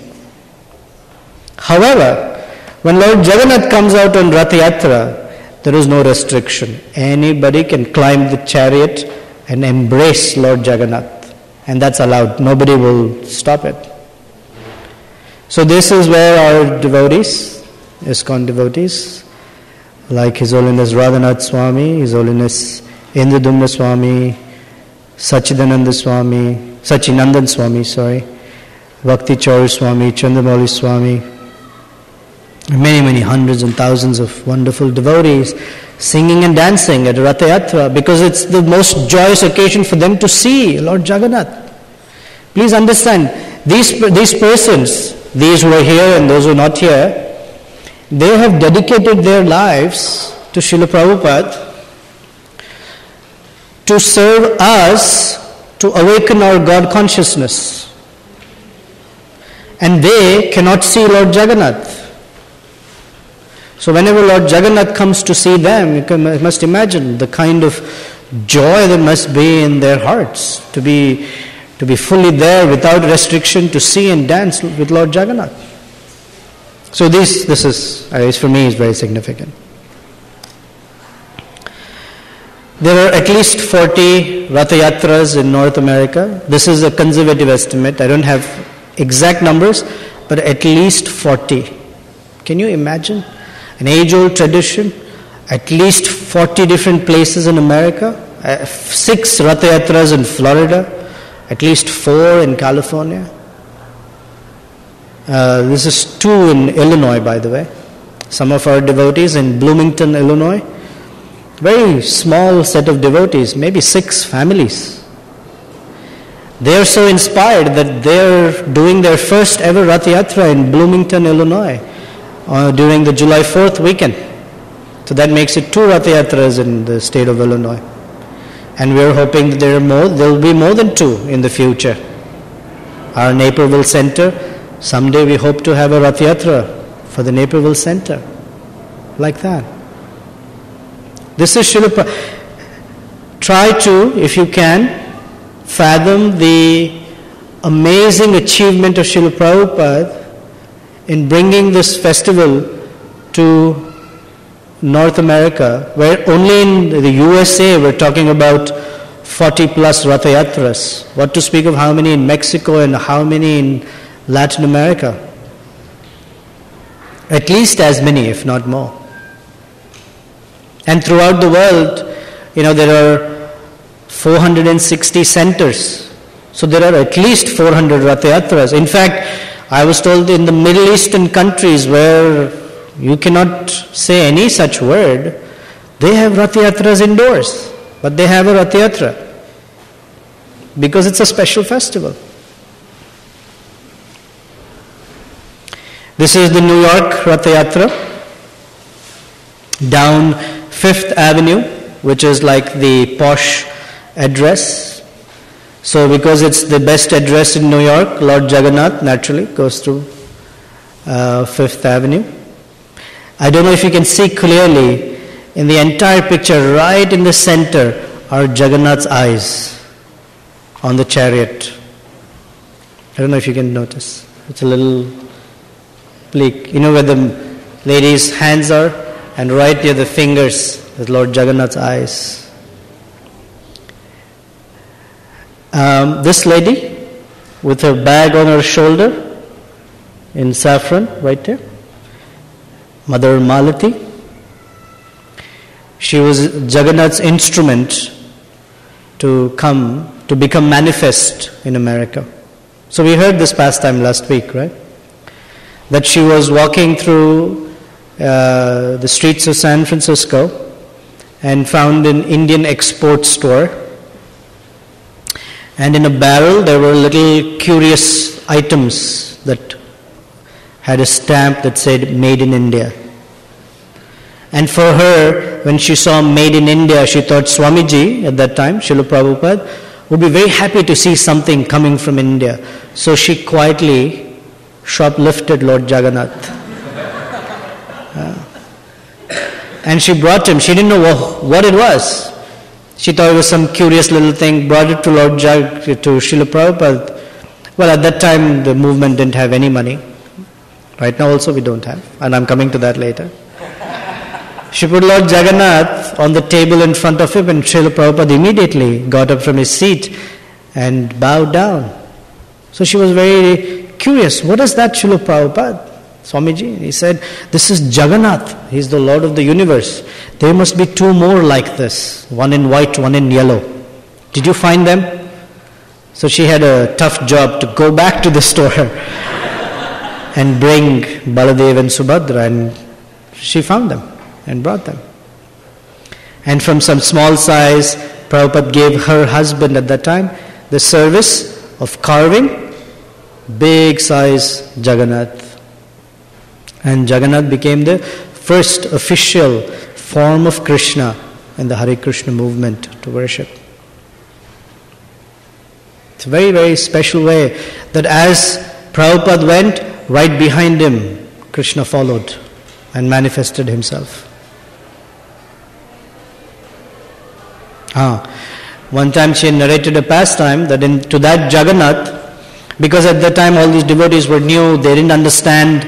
However, when Lord Jagannath comes out on Ratha Yatra, there is no restriction. Anybody can climb the chariot and embrace Lord Jagannath, and that's allowed. Nobody will stop it. So this is where our devotees, Iskcon devotees, like His Holiness Radhanath Swami, His Holiness Indradumna Swami, Sachidananda Swami, Sachinandan Swami, Bhakti Chaur Swami, Chandramauli Swami, many hundreds and thousands of wonderful devotees singing and dancing at Ratha Yatra because it's the most joyous occasion for them to see Lord Jagannath. Please understand, these persons, these who are here and those who are not here, they have dedicated their lives to Srila Prabhupada to serve us to awaken our God consciousness. And they cannot see Lord Jagannath. So whenever Lord Jagannath comes to see them, you must imagine the kind of joy that must be in their hearts to be fully there without restriction to see and dance with Lord Jagannath. So this is, for me, is very significant. There are at least 40 Ratha Yatras in North America. This is a conservative estimate. I don't have exact numbers, but at least 40. Can you imagine? An age-old tradition, at least 40 different places in America, 6 Ratha Yatras in Florida, at least 4 in California. This is 2 in Illinois, by the way. Some of our devotees in Bloomington, Illinois. Very small set of devotees, maybe 6 families. They are so inspired that they are doing their first ever Ratha Yatra in Bloomington, Illinois during the July 4th weekend. So that makes it 2 Ratha Yatras in the state of Illinois. And we are hoping that there will be more than 2 in the future. Our Naperville Center, someday we hope to have a Ratha Yatra for the Naperville Center. Like that. This is Srila Try to, if you can, fathom the amazing achievement of Srila Prabhupada in bringing this festival to North America, where only in the USA we're talking about 40 plus Ratha Yatras. What to speak of how many in Mexico and how many in Latin America? At least as many, if not more. And throughout the world, there are 460 centers. So there are at least 400 Ratha Yatras. In fact, I was told in the Middle Eastern countries where You cannot say any such word. They have Rath Yatras indoors, but they have a Rath Yatra because it's a special festival. This is the New York Rath Yatra down 5th Avenue, which is like the posh address. So because it's the best address in New York, Lord Jagannath naturally goes through 5th Avenue. I don't know if you can see clearly, in the entire picture, right in the center are Jagannath's eyes on the chariot. I don't know if you can notice. It's a little bleak. You know where the lady's hands are? And right near the fingers is Lord Jagannath's eyes. This lady with her bag on her shoulder in saffron, right there, Mother Malati. She was Jagannath's instrument to become manifest in America. So we heard this pastime last week, right? That she was walking through the streets of San Francisco and found an Indian export store. And in a barrel there were little curious items that had a stamp that said Made in India. And for her, when she saw Made in India, she thought Swamiji at that time, Srila Prabhupada, would be very happy to see something coming from India. So she quietly shoplifted Lord Jagannath. And she brought him. She didn't know what it was. She thought it was some curious little thing, brought it to to Srila Prabhupada. Well, at that time, the movement didn't have any money. Right now also we don't have. And I'm coming to that later. She put Lord Jagannath on the table in front of him, and Srila Prabhupada immediately got up from his seat and bowed down. So she was very curious. What is that, Srila Prabhupada? Swamiji? He said, this is Jagannath. He is the Lord of the universe. There must be two more like this. One in white, one in yellow. Did you find them? So she had a tough job to go back to the store and bring Baladev and Subhadra, and she found them and brought them. And from some small size, Prabhupada gave her husband at that time the service of carving big size Jagannath. And Jagannath became the first official form of Krishna in the Hare Krishna movement to worship. It's a very, very special way that as Prabhupada went, right behind him, Krishna followed and manifested himself. One time she narrated a pastime that to that Jagannath, because at that time all these devotees were new, they didn't understand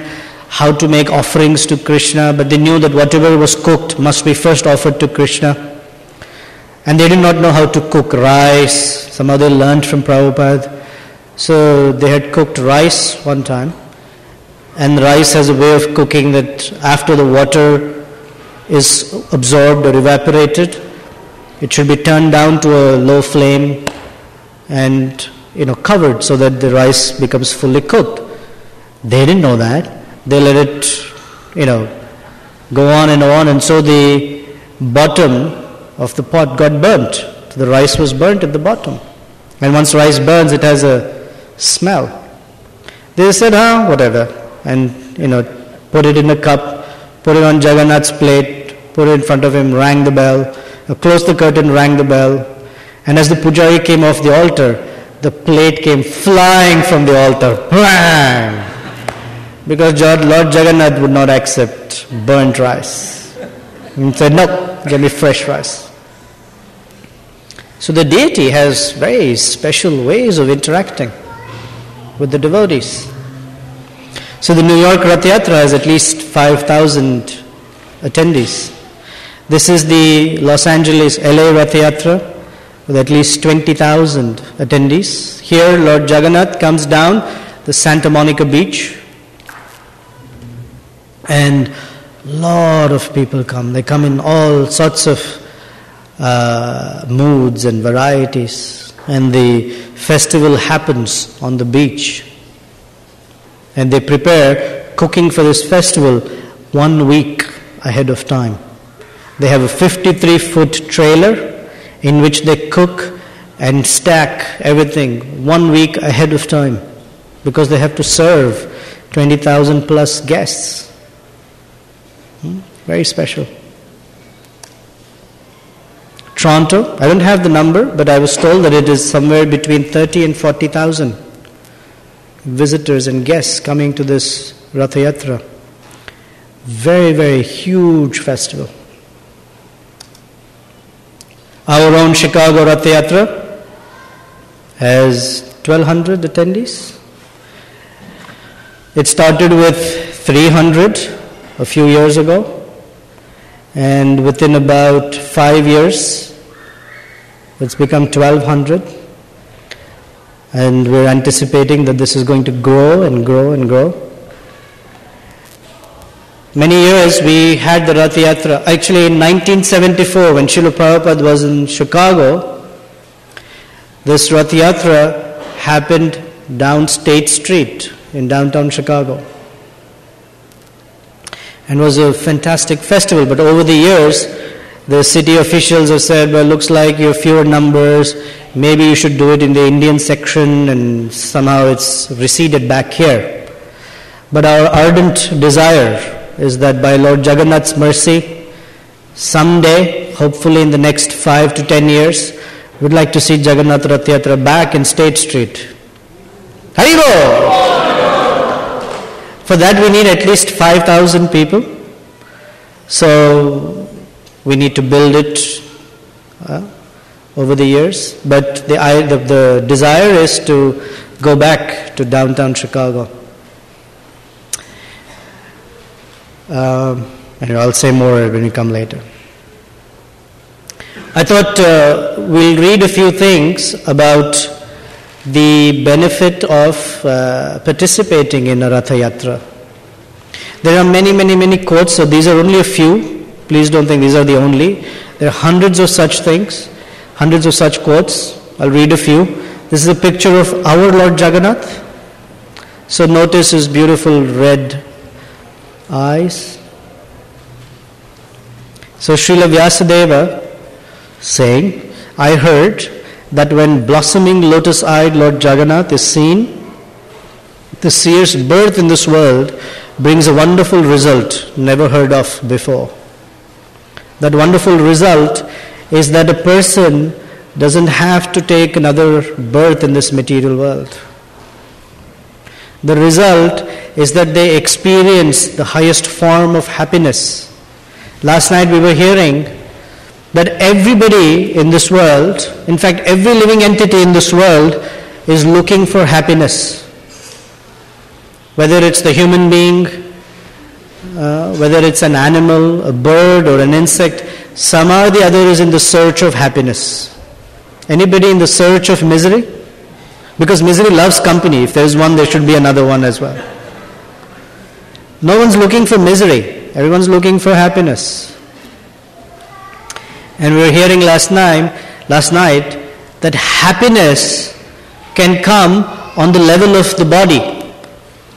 how to make offerings to Krishna, but they knew that whatever was cooked must be first offered to Krishna. And they did not know how to cook rice. Somehow they learned from Prabhupada. So they had cooked rice one time. And rice has a way of cooking that after the water is absorbed or evaporated, it should be turned down to a low flame and covered so that the rice becomes fully cooked. They didn't know that. They let it, go on, and so the bottom of the pot got burnt. So the rice was burnt at the bottom. And once rice burns, it has a smell. They said, whatever. And, put it in a cup, put it on Jagannath's plate, put it in front of him, rang the bell, closed the curtain, rang the bell. And as the pujari came off the altar, the plate came flying from the altar. Bang! Because Lord Jagannath would not accept burnt rice. He said, no, give me fresh rice. So the deity has very special ways of interacting with the devotees. So the New York Rath Yatra has at least 5,000 attendees. This is the Los Angeles, LA Rath Yatra with at least 20,000 attendees. Here Lord Jagannath comes down the Santa Monica beach, and a lot of people come. They come in all sorts of moods and varieties. And the festival happens on the beach. And they prepare cooking for this festival 1 week ahead of time. They have a 53-foot trailer in which they cook and stack everything 1 week ahead of time because they have to serve 20,000 plus guests. Very special. Toronto, I don't have the number, but I was told that it is somewhere between 30 and 40,000 visitors and guests coming to this Ratha Yatra. Very, very huge festival. Our own Chicago Ratha Yatra has 1,200 attendees. It started with 300 a few years ago, and within about 5 years, it's become 1,200. And we're anticipating that this is going to grow and grow and grow. Many years we had the Ratha Yatra. Actually, in 1974, when Srila Prabhupada was in Chicago, this Ratha Yatra happened down State Street in downtown Chicago. And was a fantastic festival. But over the years, the city officials have said, well, looks like you have fewer numbers. Maybe you should do it in the Indian section, and somehow it's receded back here. But our ardent desire is that by Lord Jagannath's mercy, someday, hopefully in the next 5 to 10 years, we'd like to see Jagannath Rath Yatra back in State Street. Haribo! For that we need at least 5,000 people. So we need to build it over the years. But the desire is to go back to downtown Chicago. And I'll say more when we come later. I thought we'll read a few things about the benefit of participating in a Ratha Yatra. There are many, many, many quotes, so these are only a few. Please don't think these are the only. There are hundreds of such things, hundreds of such quotes. I'll read a few. This is a picture of our Lord Jagannath. So notice his beautiful red eyes. So Srila Vyasadeva saying, I heard that when blossoming lotus-eyed Lord Jagannath is seen, the seer's birth in this world brings a wonderful result never heard of before. That wonderful result is that a person doesn't have to take another birth in this material world. The result is that they experience the highest form of happiness. Last night we were hearing that everybody in this world, in fact every living entity in this world, is looking for happiness. Whether it's the human being, whether it's an animal, a bird or an insect, somehow or the other is in the search of happiness. Anybody in the search of misery? Because misery loves company. If there is one, there should be another one as well. No one's looking for misery. Everyone's looking for happiness. And we were hearing last night that happiness can come on the level of the body.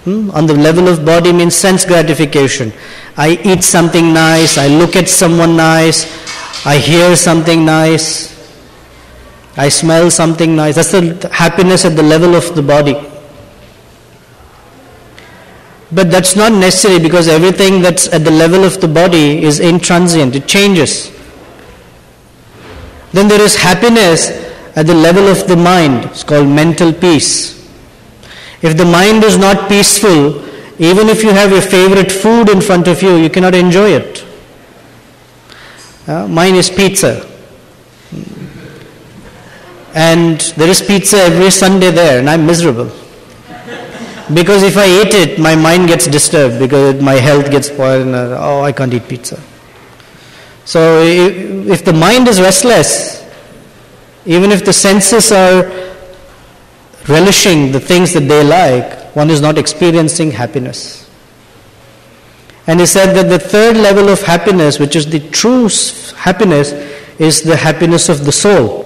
On the level of body means sense gratification. I eat something nice, I look at someone nice, I hear something nice, I smell something nice. That's the happiness at the level of the body. But that's not necessary, because everything that's at the level of the body is intransient, it changes. Then there is happiness at the level of the mind. It's called mental peace. If the mind is not peaceful, even if you have your favorite food in front of you, you cannot enjoy it. Mine is pizza. And there is pizza every Sunday there, and I'm miserable. Because if I eat it, my mind gets disturbed, because my health gets spoiled, and I can't eat pizza. So if the mind is restless, even if the senses are relishing the things that they like, one is not experiencing happiness. And he said that the third level of happiness, which is the true happiness, is the happiness of the soul.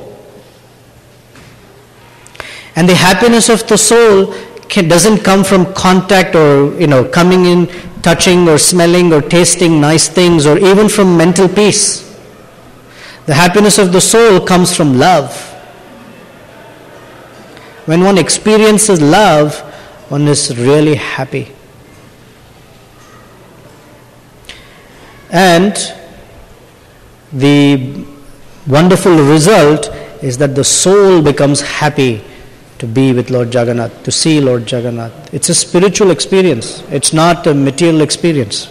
And the happiness of the soul doesn't come from contact or coming in touching or smelling or tasting nice things, or even from mental peace. The happiness of the soul comes from love. When one experiences love, one is really happy. And the wonderful result is that the soul becomes happy to be with Lord Jagannath, to see Lord Jagannath. It's a spiritual experience. It's not a material experience.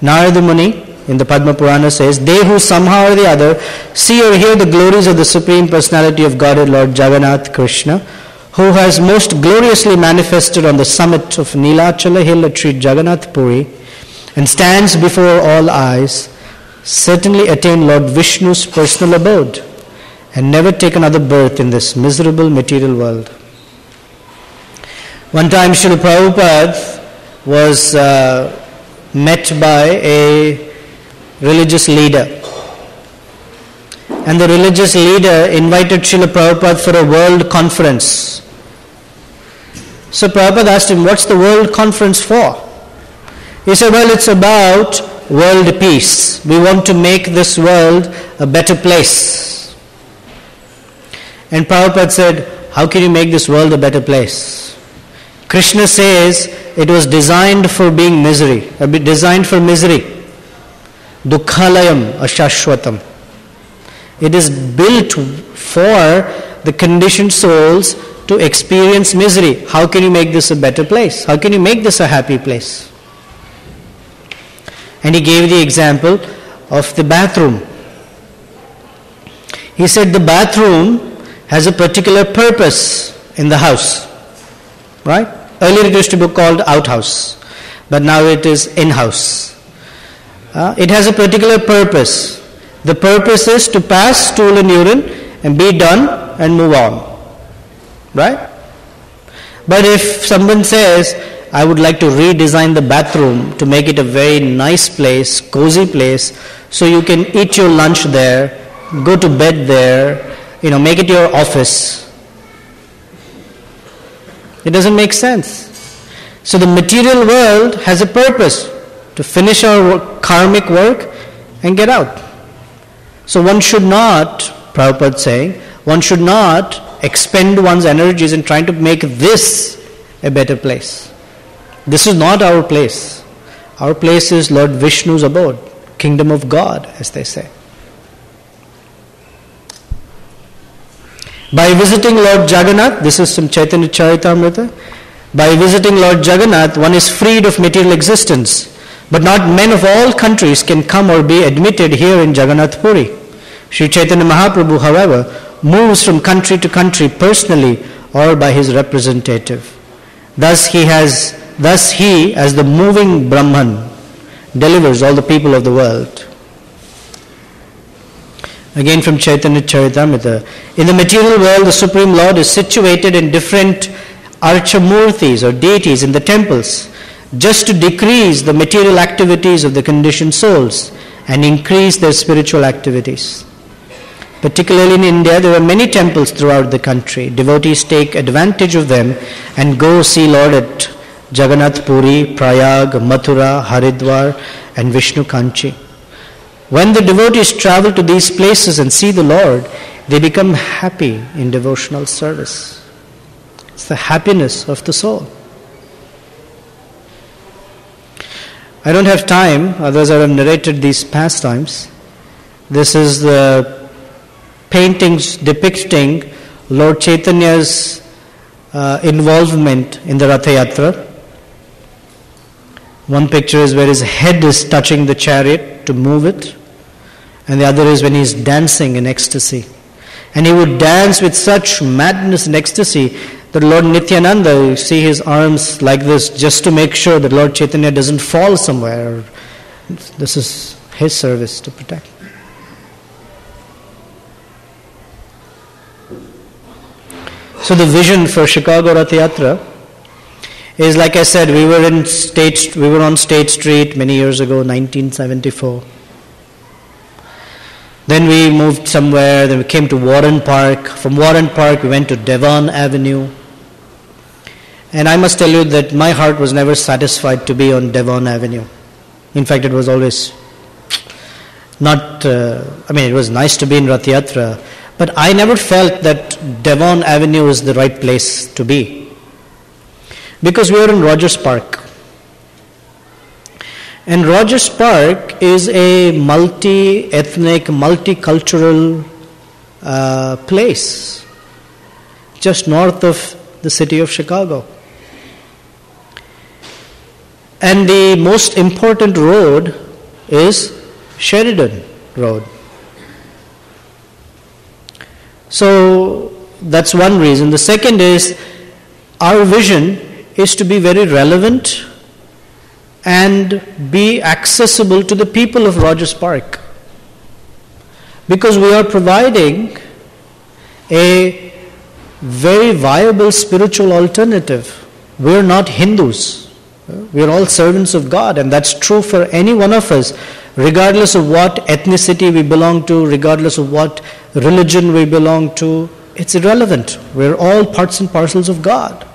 Narada Muni in the Padma Purana says, they who somehow or the other see or hear the glories of the Supreme Personality of Godhead, Lord Jagannath Krishna, who has most gloriously manifested on the summit of Nilachala hill at Sri Jagannath Puri and stands before all eyes, certainly attain Lord Vishnu's personal abode and never take another birth in this miserable material world. One time Srila Prabhupada was met by a religious leader. And the religious leader invited Srila Prabhupada for a world conference. So Prabhupada asked him, what's the world conference for? He said, well, it's about world peace. We want to make this world a better place. And Prabhupada said, how can you make this world a better place? Krishna says it was designed for being misery, designed for misery. Dukkhalayam ashashwatam. It is built for the conditioned souls to experience misery. How can you make this a better place? How can you make this a happy place? And he gave the example of the bathroom. He said the bathroom has a particular purpose in the house. Right? Earlier it used to be called outhouse, but now it is in-house. It has a particular purpose. The purpose is to pass stool and urine and be done and move on. Right? But if someone says, I would like to redesign the bathroom to make it a very nice place, cozy place, so you can eat your lunch there, go to bed there, make it your office. It doesn't make sense. So the material world has a purpose, to finish our karmic work and get out. So one should not, Prabhupada saying, one should not expend one's energies in trying to make this a better place. This is not our place. Our place is Lord Vishnu's abode, kingdom of God, as they say. By visiting Lord Jagannath, this is from Chaitanya Charitamrita, by visiting Lord Jagannath, one is freed of material existence. But not men of all countries can come or be admitted here in Jagannath Puri. Sri Chaitanya Mahaprabhu, however, moves from country to country personally or by his representative. Thus he, as the moving Brahman, delivers all the people of the world. Again from Chaitanya Charitamrita. In the material world, the Supreme Lord is situated in different archamurtis or deities in the temples, just to decrease the material activities of the conditioned souls and increase their spiritual activities. Particularly in India, there are many temples throughout the country. Devotees take advantage of them and go see Lord at Jagannath Puri, Prayag, Mathura, Haridwar and Vishnu Kanchi. When the devotees travel to these places and see the Lord, they become happy in devotional service. It's the happiness of the soul. I don't have time, otherwise I would have narrated these pastimes. This is the paintings depicting Lord Chaitanya's involvement in the Ratha Yatra. One picture is where his head is touching the chariot to move it, and the other is when he is dancing in ecstasy. And he would dance with such madness and ecstasy that Lord Nityananda, you see his arms like this just to make sure that Lord Chaitanya doesn't fall somewhere. This is his service to protect. So the vision for Chicago Rath Yatra is, like I said, we were on State Street many years ago, 1974. Then we moved somewhere, then we came to Warren Park. From Warren Park we went to Devon Avenue. And I must tell you that my heart was never satisfied to be on Devon Avenue. In fact, it was always not, it was nice to be in Rath Yatra, but I never felt that Devon Avenue is the right place to be. Because we are in Rogers Park. And Rogers Park is a multi-ethnic, multicultural place, just north of the city of Chicago. And the most important road is Sheridan Road. So that's one reason. The second is our vision is to be very relevant and be accessible to the people of Rogers Park. Because we are providing a very viable spiritual alternative. We are not Hindus. We are all servants of God, and that's true for any one of us, regardless of what ethnicity we belong to, regardless of what religion we belong to. It's irrelevant. We're all parts and parcels of God.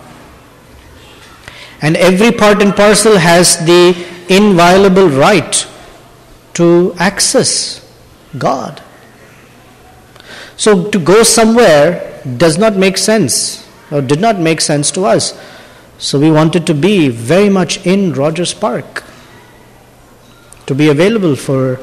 And every part and parcel has the inviolable right to access God. So to go somewhere does not make sense, or did not make sense to us. So we wanted to be very much in Rogers Park, to be available for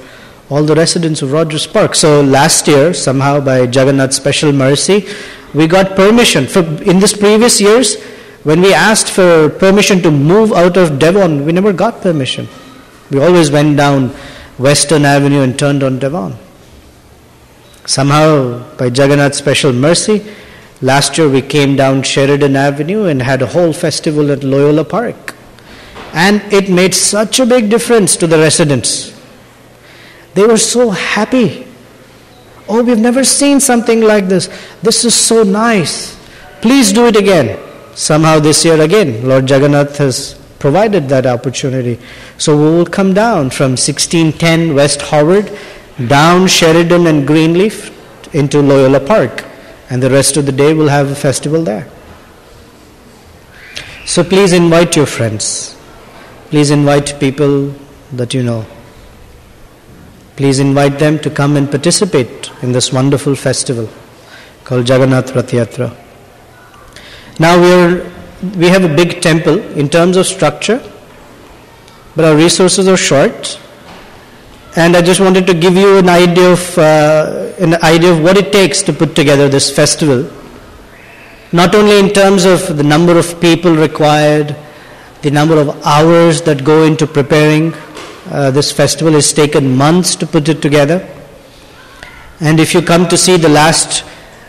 all the residents of Rogers Park. So last year, somehow by Jagannath's special mercy, we got permission. In this previous years, when we asked for permission to move out of Devon, we never got permission. We always went down Western Avenue and turned on Devon. Somehow, by Jagannath's special mercy, last year we came down Sheridan Avenue and had a whole festival at Loyola Park. And it made such a big difference to the residents. They were so happy. Oh, we've never seen something like this. This is so nice. Please do it again. Somehow this year again, Lord Jagannath has provided that opportunity. So we will come down from 1610 West Howard, down Sheridan and Greenleaf into Loyola Park. And the rest of the day we'll have a festival there. So please invite your friends. Please invite people that you know. Please invite them to come and participate in this wonderful festival called Jagannath Rath Yatra. Now we have a big temple in terms of structure, but our resources are short. And I just wanted to give you an idea of what it takes to put together this festival. Not only in terms of the number of people required, the number of hours that go into preparing this festival. Has taken months to put it together. And if you come to see the last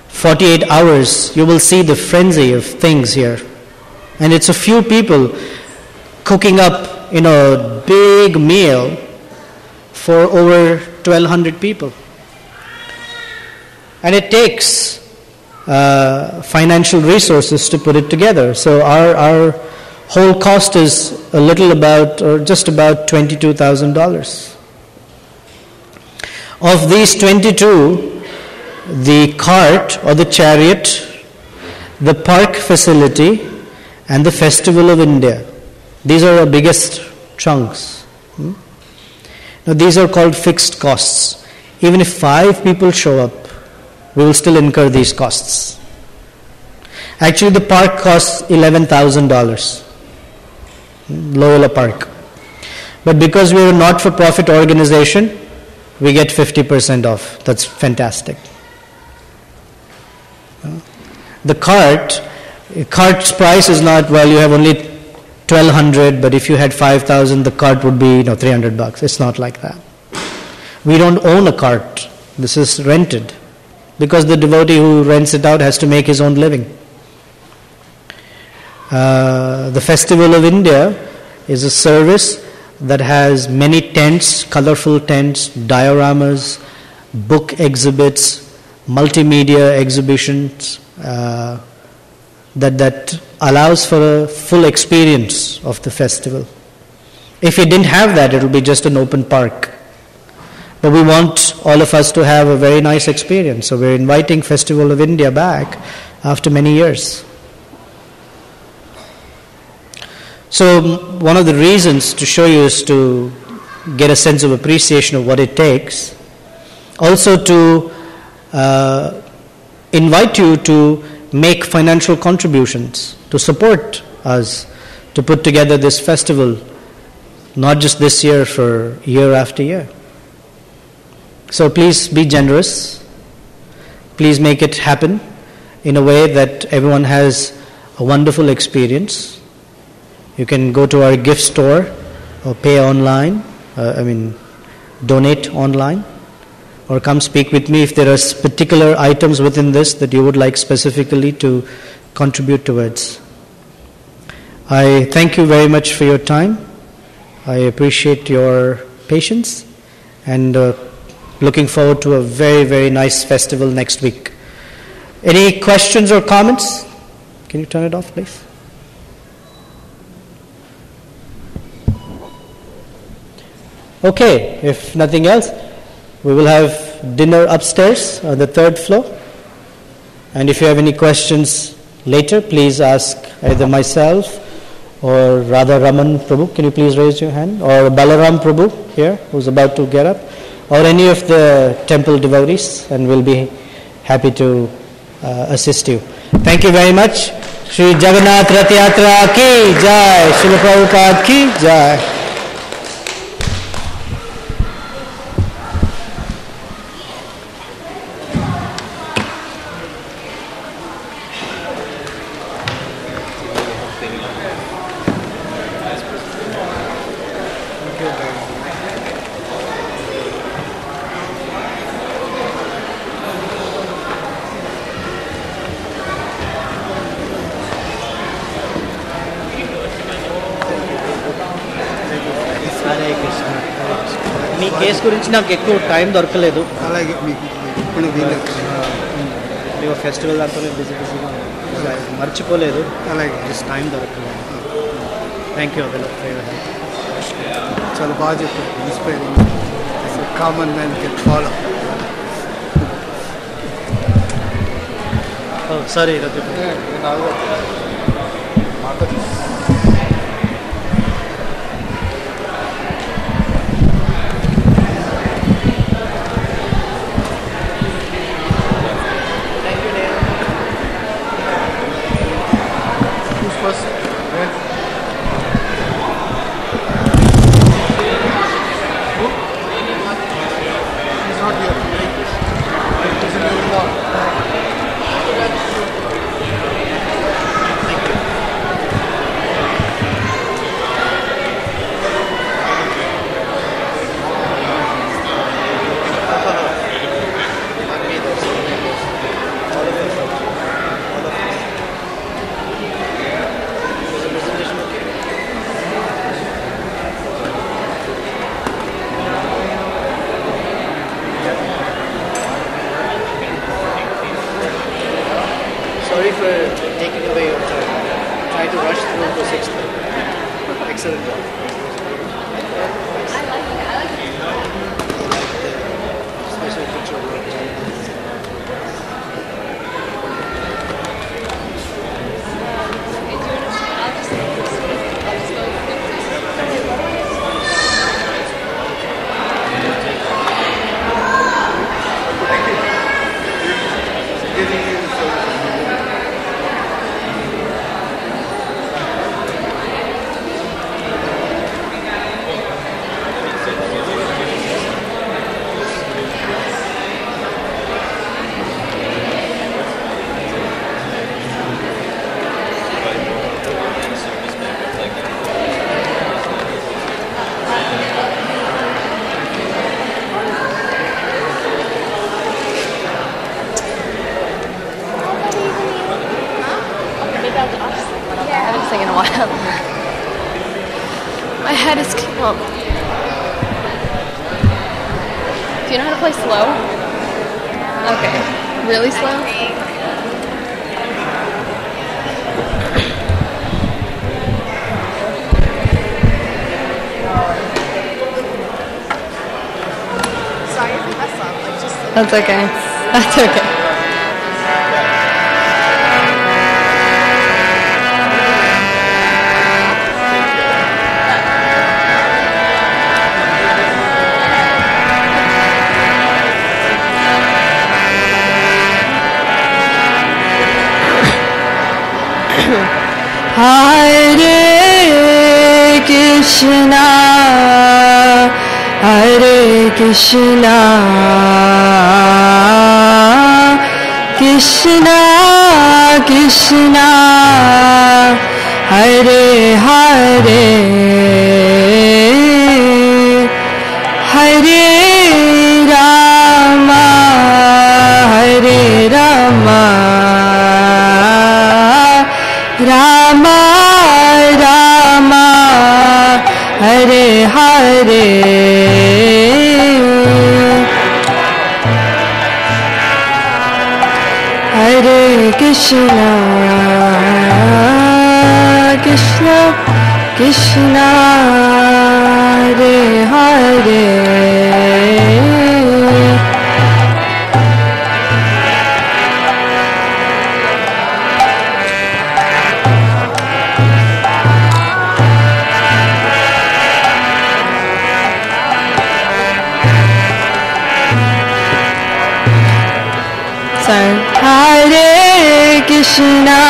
48 hours, you will see the frenzy of things here. And it's a few people cooking up, a big meal for over 1,200 people. And it takes financial resources to put it together. So our whole cost is just about $22,000. Of these 22, the cart or the chariot, the park facility, and the Festival of India. These are our biggest chunks. Now these are called fixed costs. Even if 5 people show up, we will still incur these costs. Actually, the park costs $11,000. Loyola Park. But because we are a not-for-profit organization, we get 50% off. That's fantastic. The cart's price is not, you have only 1,200, but if you had 5,000, the cart would be $300. It's not like that. We don't own a cart. This is rented, because the devotee who rents it out has to make his own living. The Festival of India is a service that has many tents, colorful tents, dioramas, book exhibits, multimedia exhibitions, that allows for a full experience of the festival. If we didn't have that, it will be just an open park. But we want all of us to have a very nice experience. So we're inviting Festival of India back after many years. So one of the reasons to show you is to get a sense of appreciation of what it takes. Also to invite you to make financial contributions to support us to put together this festival, not just this year, for year after year. So please be generous. Please make it happen in a way that everyone has a wonderful experience. You can go to our gift store or pay online, donate online, or come speak with me if there are particular items within this that you would like specifically to contribute towards. I thank you very much for your time. I appreciate your patience and looking forward to a very, very nice festival next week. Any questions or comments? Can you turn it off, please? Okay, if nothing else, we will have dinner upstairs on the 3rd floor. And if you have any questions later, please ask either myself or Radha Raman Prabhu. Can you please raise your hand? Or Balaram Prabhu here, who's about to get up. Or any of the temple devotees, and we'll be happy to assist you. Thank you very much. Shri Jagannath Rath Yatra ki jai. Srila Prabhupada ki jai. Me case గురించి నాకు ఎక్కువ time దొరకలేదు. అలాగే మీకు ఇప్పుడు మీకు festival దాంట్లో బిజీగా మర్చిపోలేదు. అలాగే జస్ట్ టైం దొరకలేదు. థ్యాంక్ యూ చాలా బాగా చెప్పారు. Inspiring. Common man can follow. Sorry Sorry for taking away your time. Try to rush through the 6th. Excellent job. Special picture of In a while. My head is killing. Do you know how to play slow? Okay. Really slow? Sorry if I mess up. Like just. That's okay. That's okay. Hare Krishna, Hare Krishna, Krishna Krishna, Hare Hare, Hare Rama, Hare Rama, Rama Rama, Hare Hare. Hare Krishna, Krishna Krishna, Hare Hare. Hare Krishna,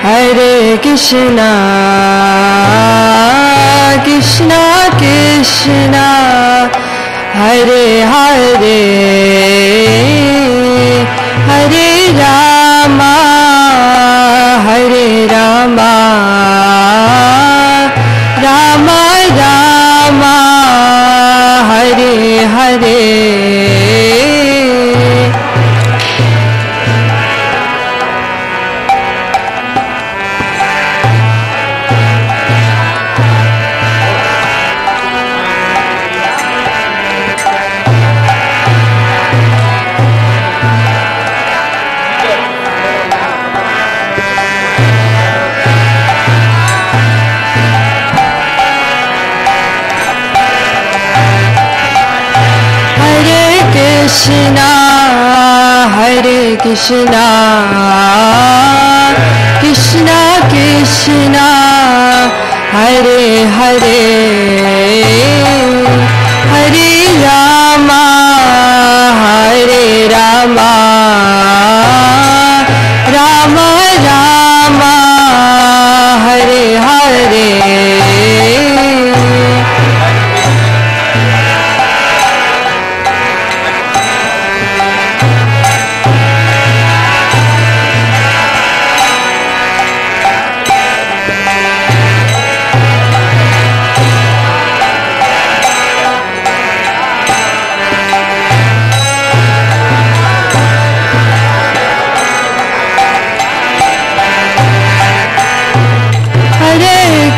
Hare Krishna, Krishna Krishna, Hare Hare, Hare Rama, Hare Rama, Rama Rama, Hare Hare. Krishna, Hare Krishna, Krishna Krishna, Hare Hare, Hare Rama, Hare Rama, Rama Rama, Hare Hare.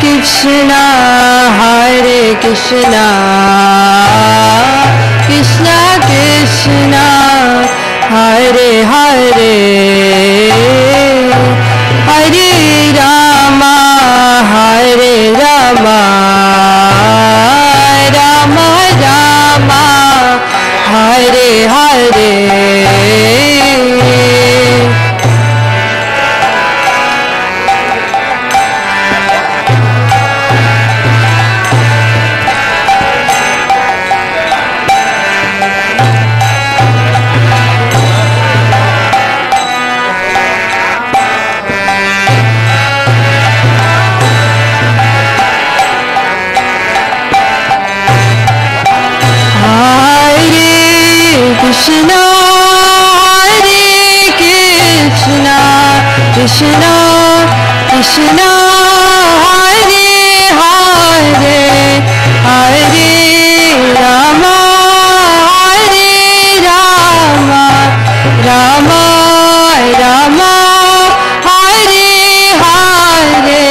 Krishna, Hare Krishna, Krishna Krishna, Hare Hare, Hare Rama, Hare Rama, Rama Rama, Hare Hare. Krishna, Hare Krishna, Krishna Krishna, Hare Hare, Hare Rama, Hare Rama, Rama Rama, Hare Hare.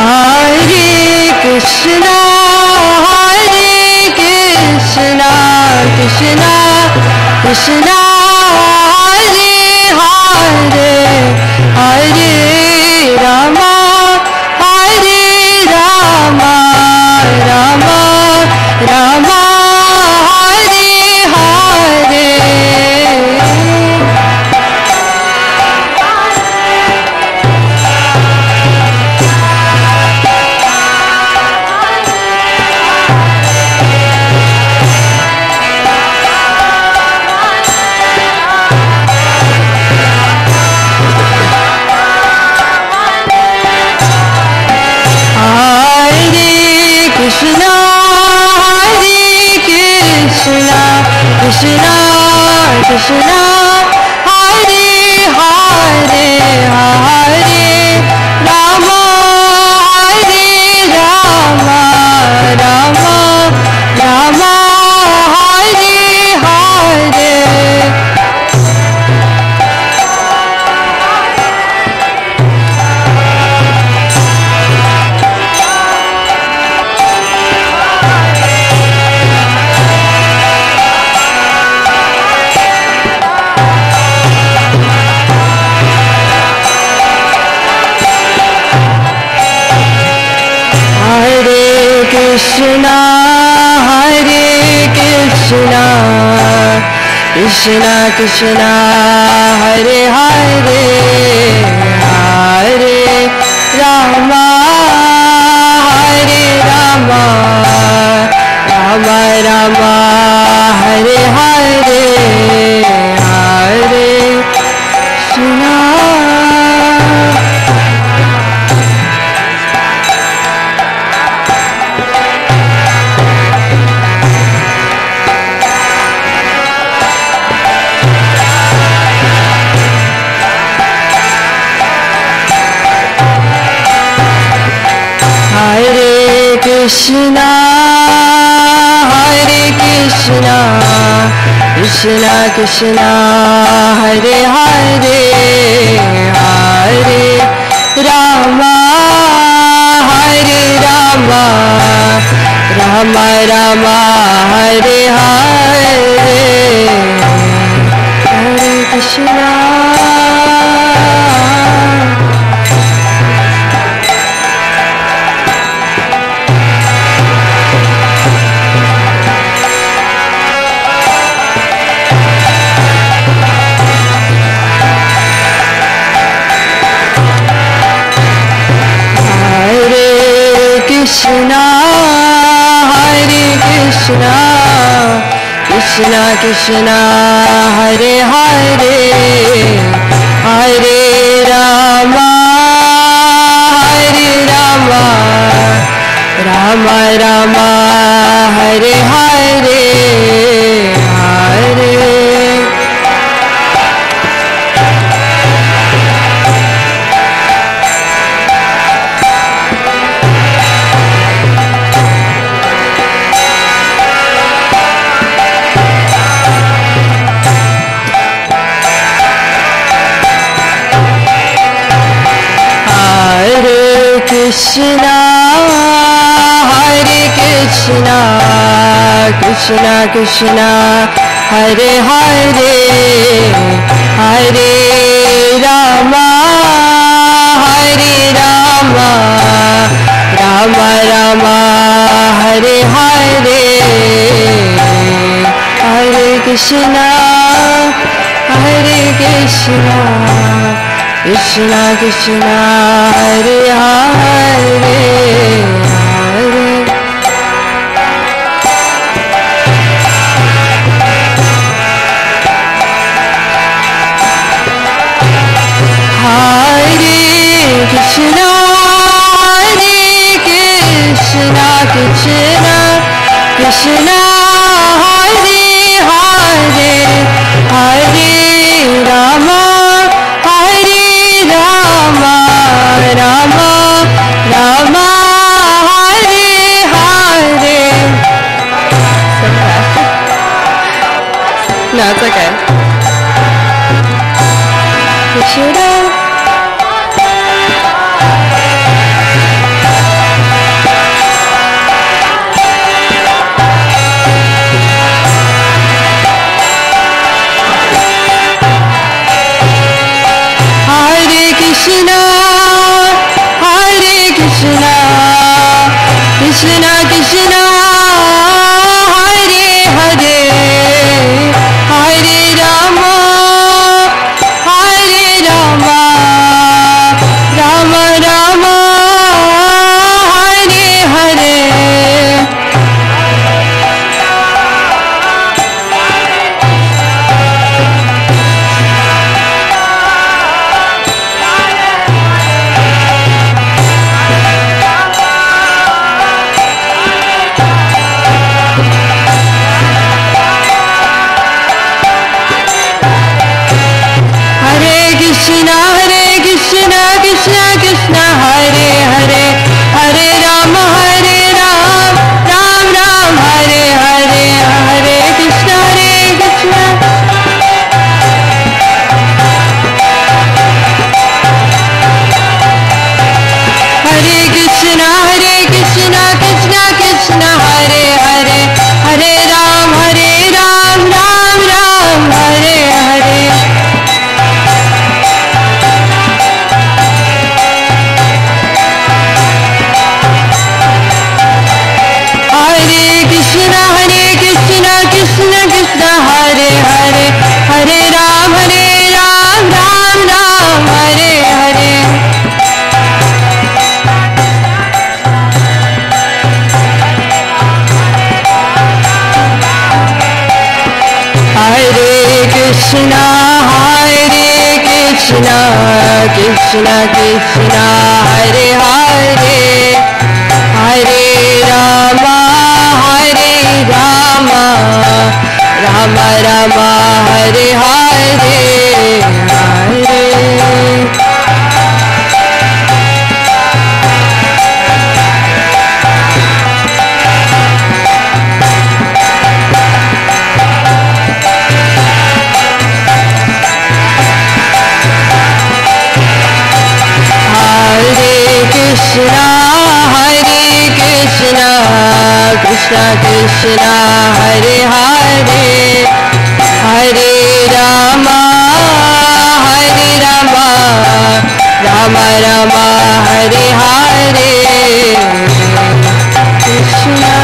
Hare Krishna, Hare Krishna, Krishna Krishna, Hare Hare, Hare Rama, Hare Rama, Rama Rama, Hare Hare. Krishna, Hare Krishna, Krishna Krishna, Hare Hare, Hare Rama, Hare Rama, Rama Rama, Hare Hare. Krishna, Hare Krishna, Krishna Krishna, Hare Hare, Hare Rama, Hare Rama, Rama Rama, Hare Hare, Hare Krishna. Krishna, Hare Krishna, Krishna Krishna, Hare Hare, Hare Rama, Hare Rama, Rama Rama, Hare Hare, Hare Krishna. Krishna, Hare Krishna, Krishna Krishna, Hare Hare, Hare Rama, Hare Rama, Rama Rama, Hare Hare, Hare. Krishna, Hare Krishna, Krishna Krishna, Hare Hare, Hare Rama, Hare Rama, Rama Rama, Hare Hare, Hare Krishna, Hare Krishna, Krishna Krishna, Hare Hare, Hare. Hare Krishna, Hare Krishna, Krishna Krishna, Hare Hare, Hare Rama, Hare Rama, Rama Rama, Hare Hare. No, it's okay. Krishna. Krishna Krishna Hare Hare Hare Rama Rama Rama Hare Hare Krishna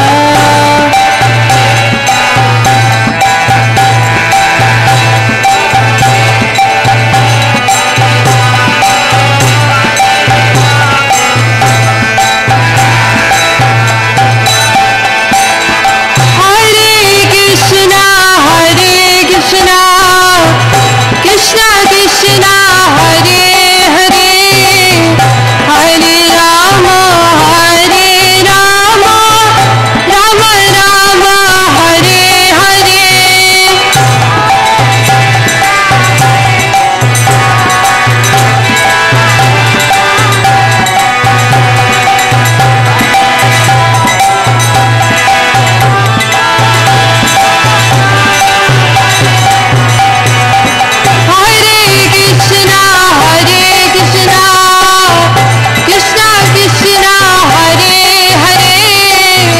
Krishna Krishna Hare Hare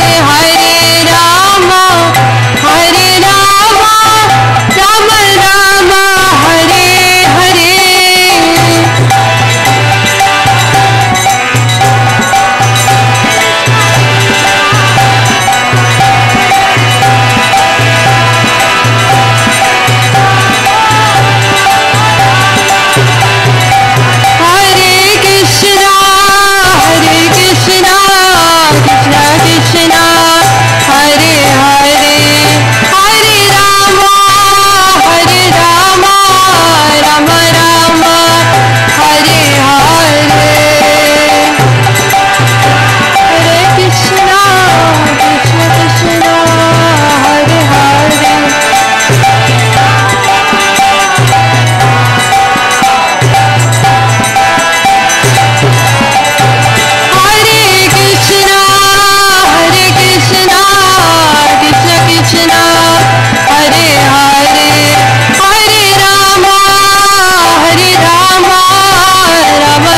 Hare Rama Rama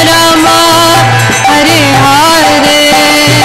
Rama Hare Hare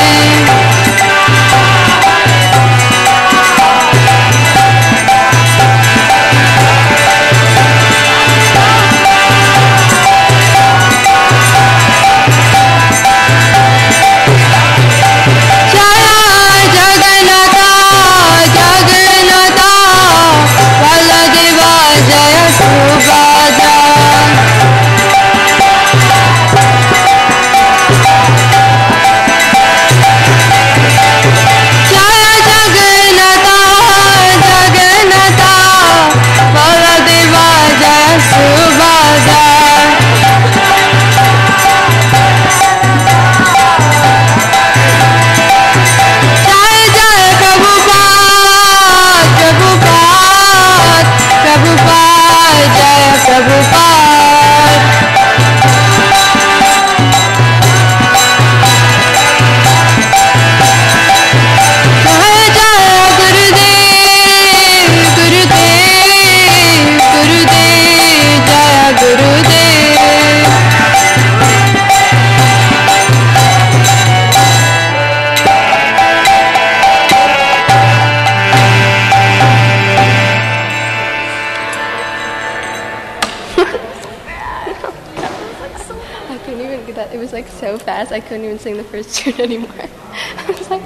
So fast, I couldn't even sing the first tune anymore. I was like,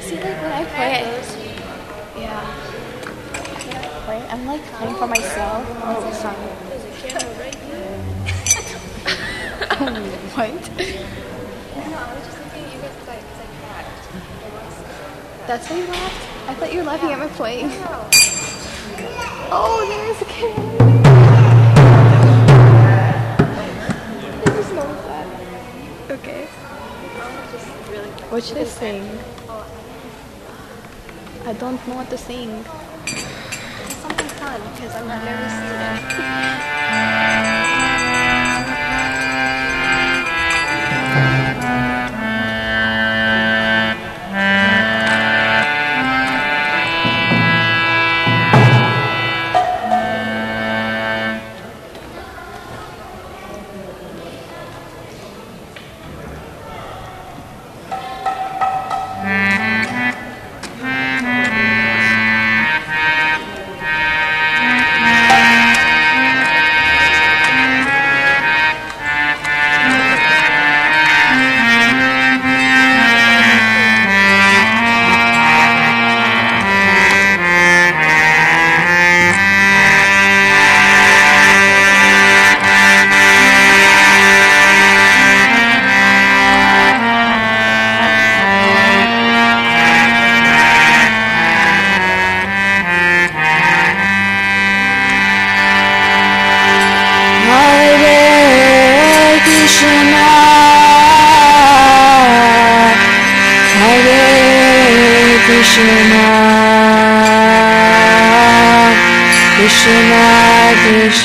see, like when I play it, yeah. When I play, I'm like playing for myself. Oh, sorry. There's a camera right here. What? No, I was just thinking you guys like cracked. That's why you laughed? I thought you were laughing at my playing. Oh, there's a camera. Okay. What should I sing? I don't know what to sing. Something fun, because I've never seen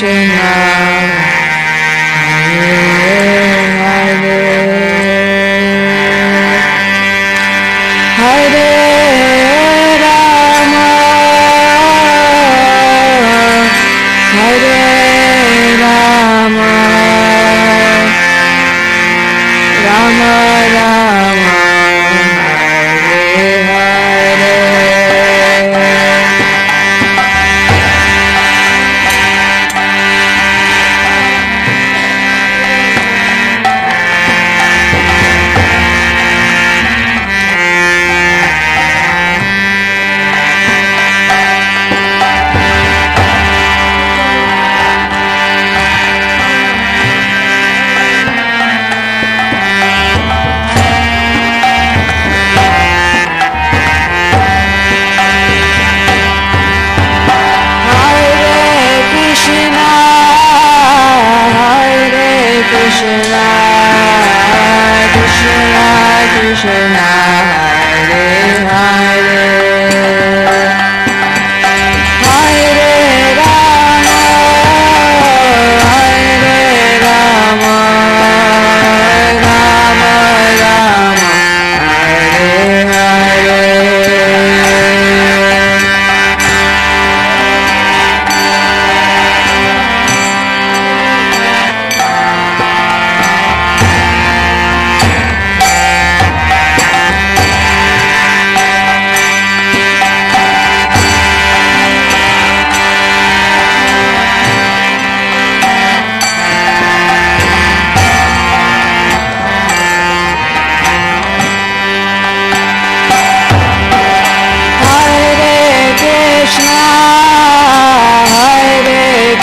Krishna, Hare Rama, Hare Rama, Rama Rama, Hare Hare. Krishna, Krishna Krishna, Hare Hare, Hare Rama, Hare Rama, Rama Rama, Hare Hare.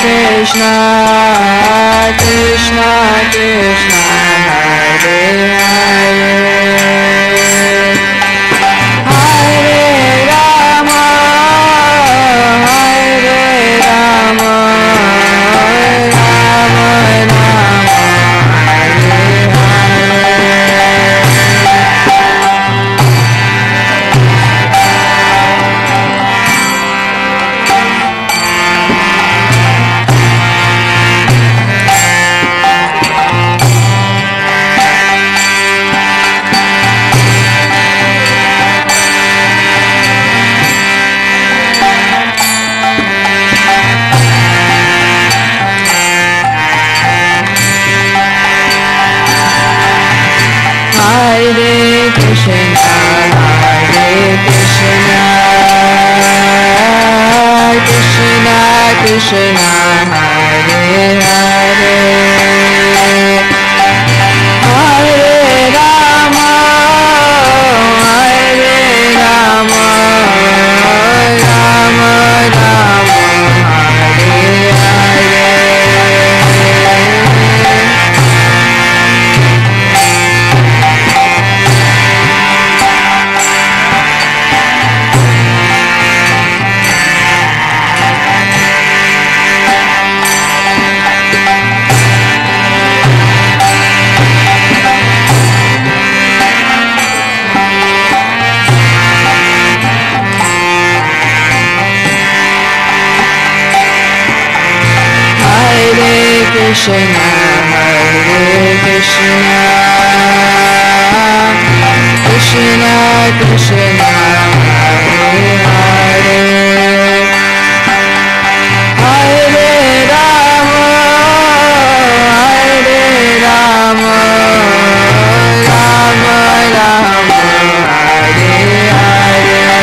Krishna, Krishna Krishna, Hare Hare, Hare Rama, Hare Rama, Rama Rama, Hare Krishna, Krishna Krishna, Hare Hare, Hare Rama, Hare Rama, Rama Rama, Hare Hare. Krishna, Hare Krishna, Krishna Krishna, Hare Hare, Hare Rama, Hare Rama, Rama Rama, Hare Hare.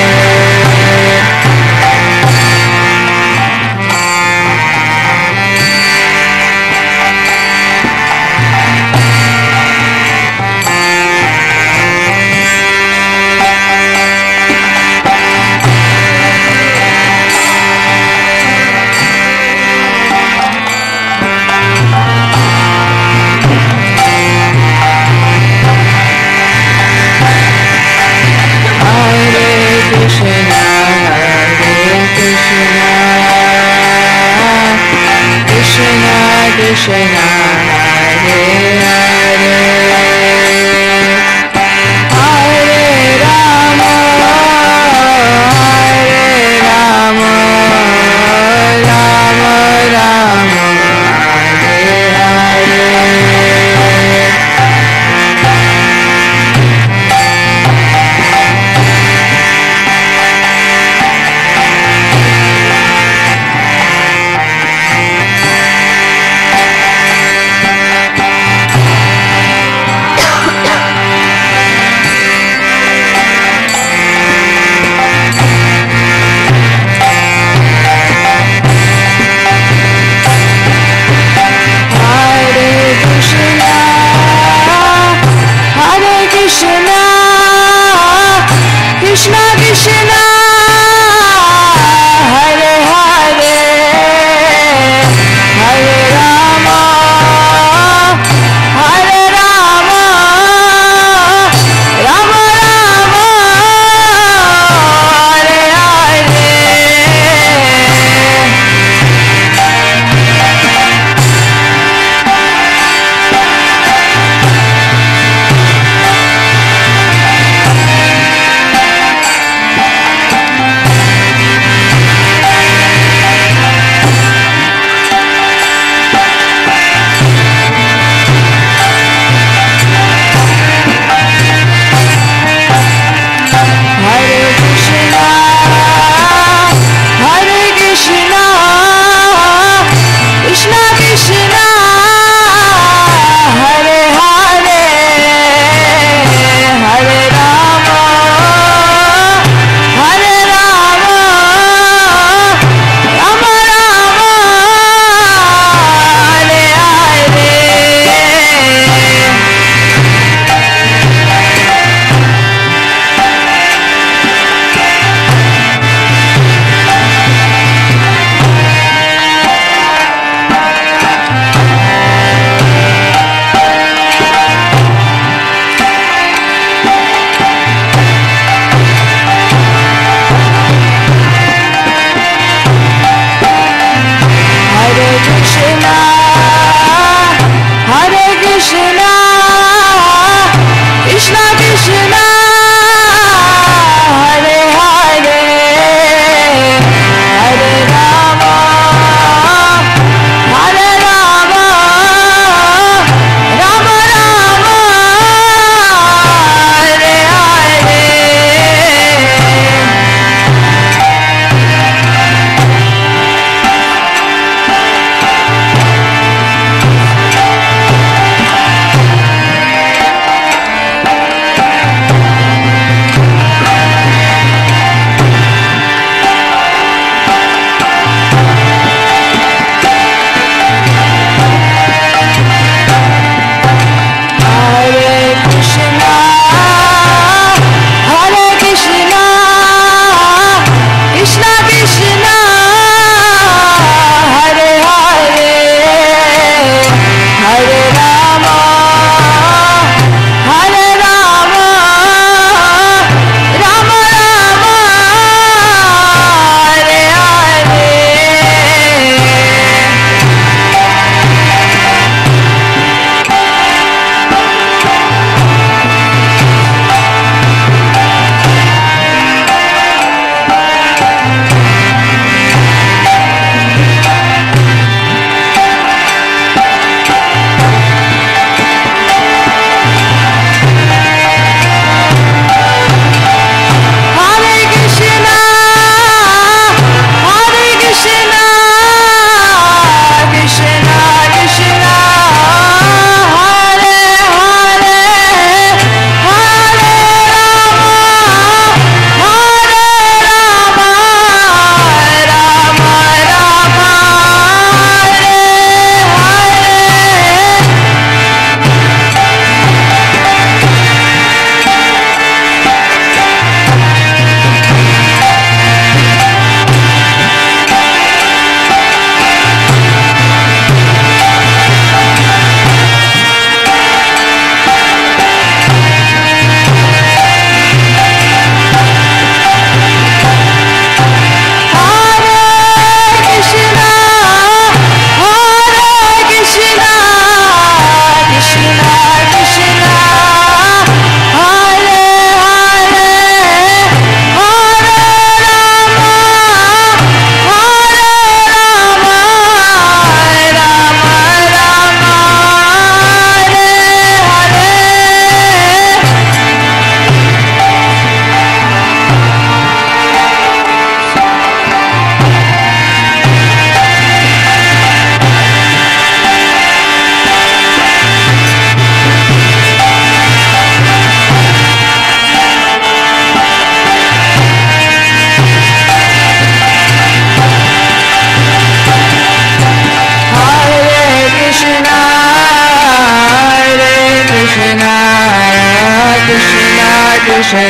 Krishna,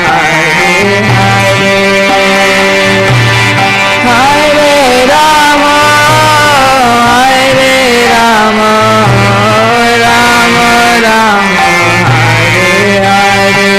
Hare Hare, Hare Rama, Hare Rama, Rama Rama, Hare Hare.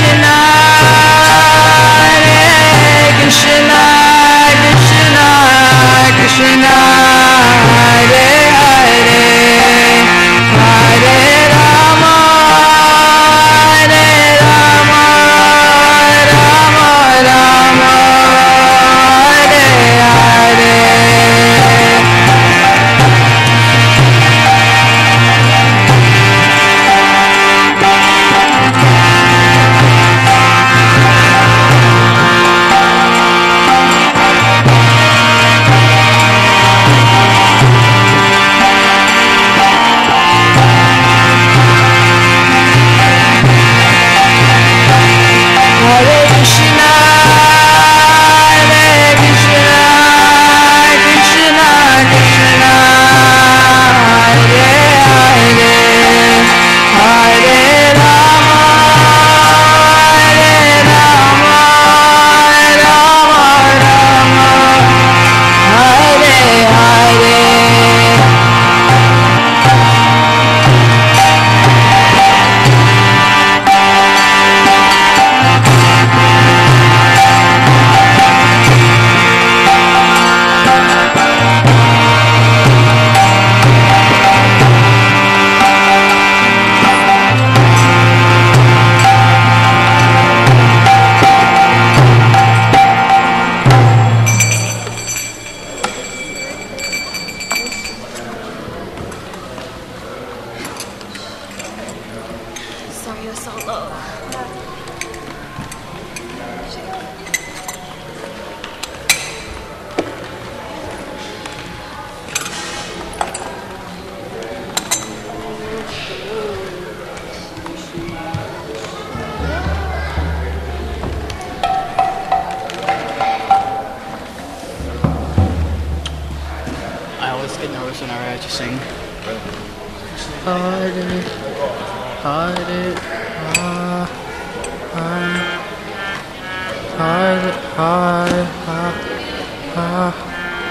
Krishna, Krishna Krishna, Hare Hare, Hare Rama, Hare Rama, Rama Rama, Hare Hare.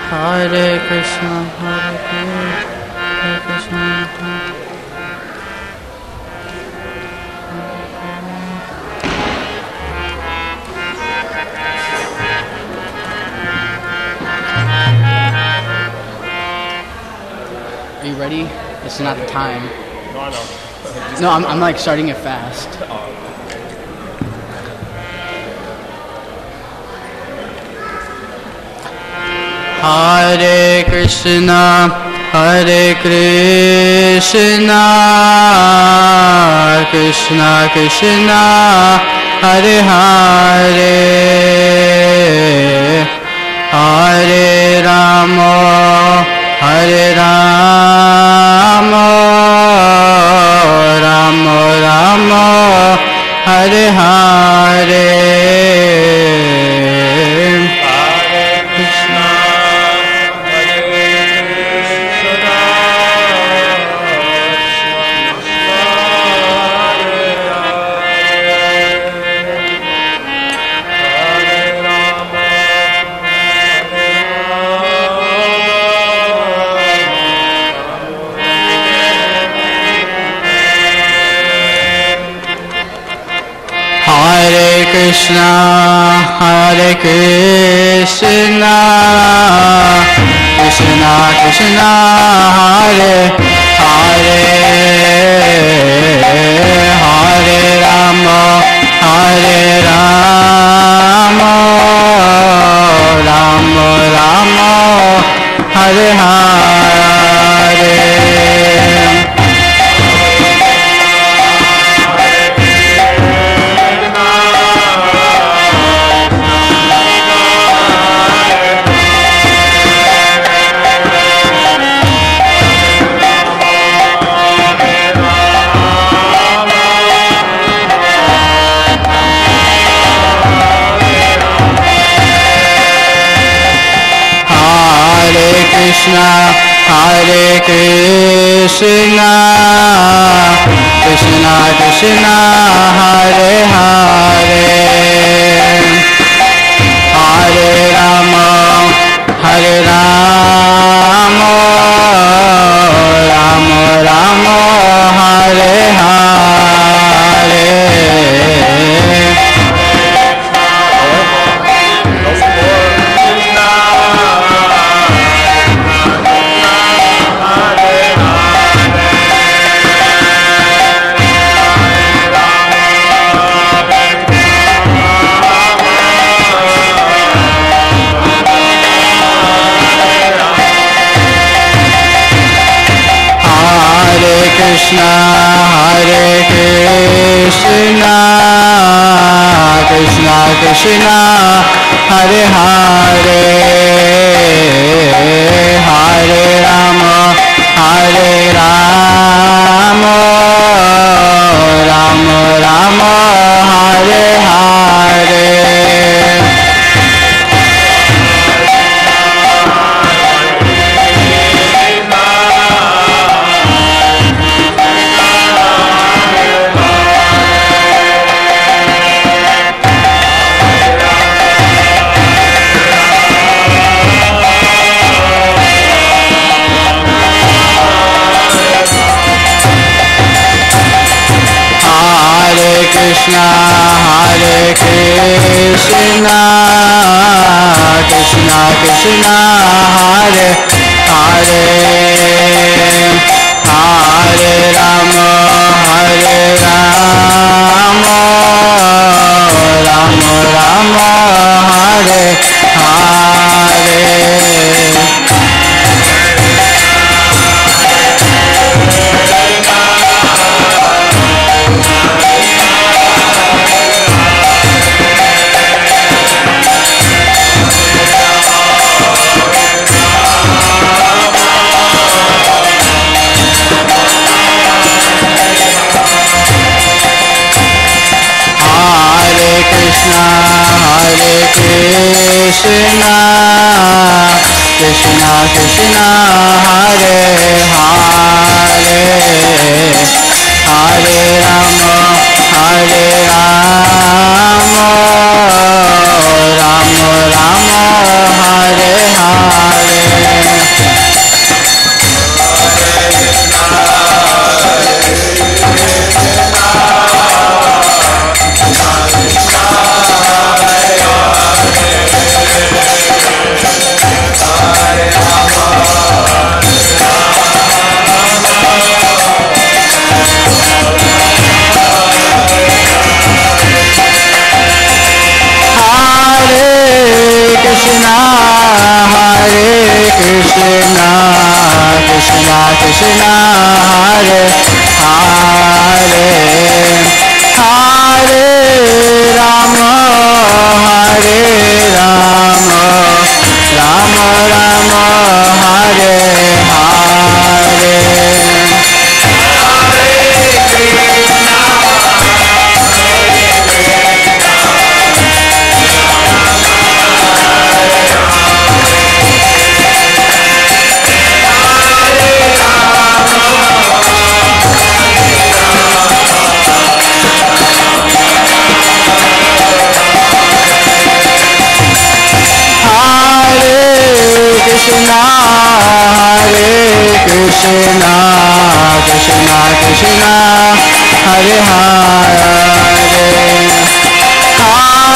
Hare Krishna, Hare Krishna. Are you ready? It's not the time. No, I know. No, I'm like starting it fast. Hare Krishna, Hare Krishna, Krishna Krishna, Hare Hare, Hare Rama, Hare Rama, Rama Rama, Hare Hare. Krishna, Hare Krishna, Krishna Krishna, Hare Hare, Hare Rama, Hare Rama, Rama Rama, Hare Hare. Krishna, Hare Krishna, Krishna Krishna, Hare Hare, Hare Rama, Hare Rama, Rama Rama, Hare Hare. Krishna, Hare Krishna, Krishna Krishna, Hare Hare, Hare Rama, Hare Rama, Rama Rama, Hare Hare. Krishna, Hare Krishna, Krishna Krishna, Hare Hare, Hare Rama, Hare Rama, Rama Rama, Hare Hare. Krishna, Hare Krishna, Krishna Krishna, Hare Hare, Hare Rama, Hare Rama, Rama Rama, Hare Hare. Krishna, Krishna Krishna, Hare Hare, Hare Rama, Hare Rama, Rama Rama, Hare Hare. Krishna, Hare Krishna, Krishna Krishna, Hare Hare, Hare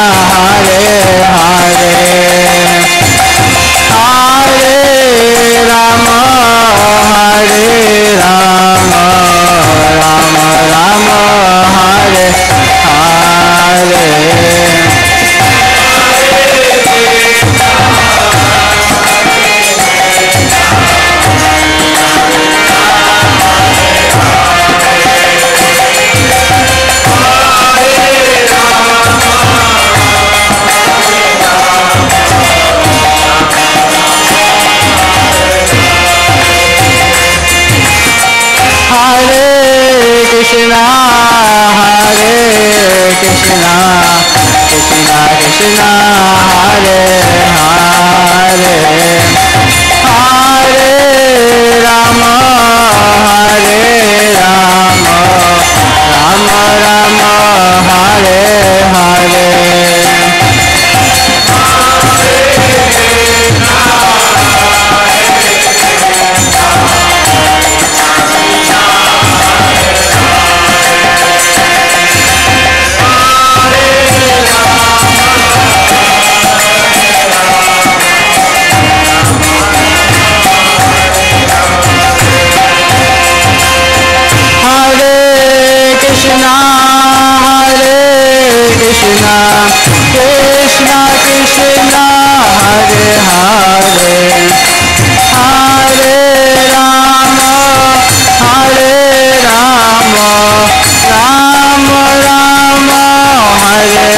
Hare Hare Hare Rama Hare Rama Rama Rama Hare Hare Krishna Krishna Krishna Hare Hare Hare Rama Hare Rama Rama Rama Hare Hare Krishna Krishna Krishna Hare Hare Hare Rama Rama Rama Hare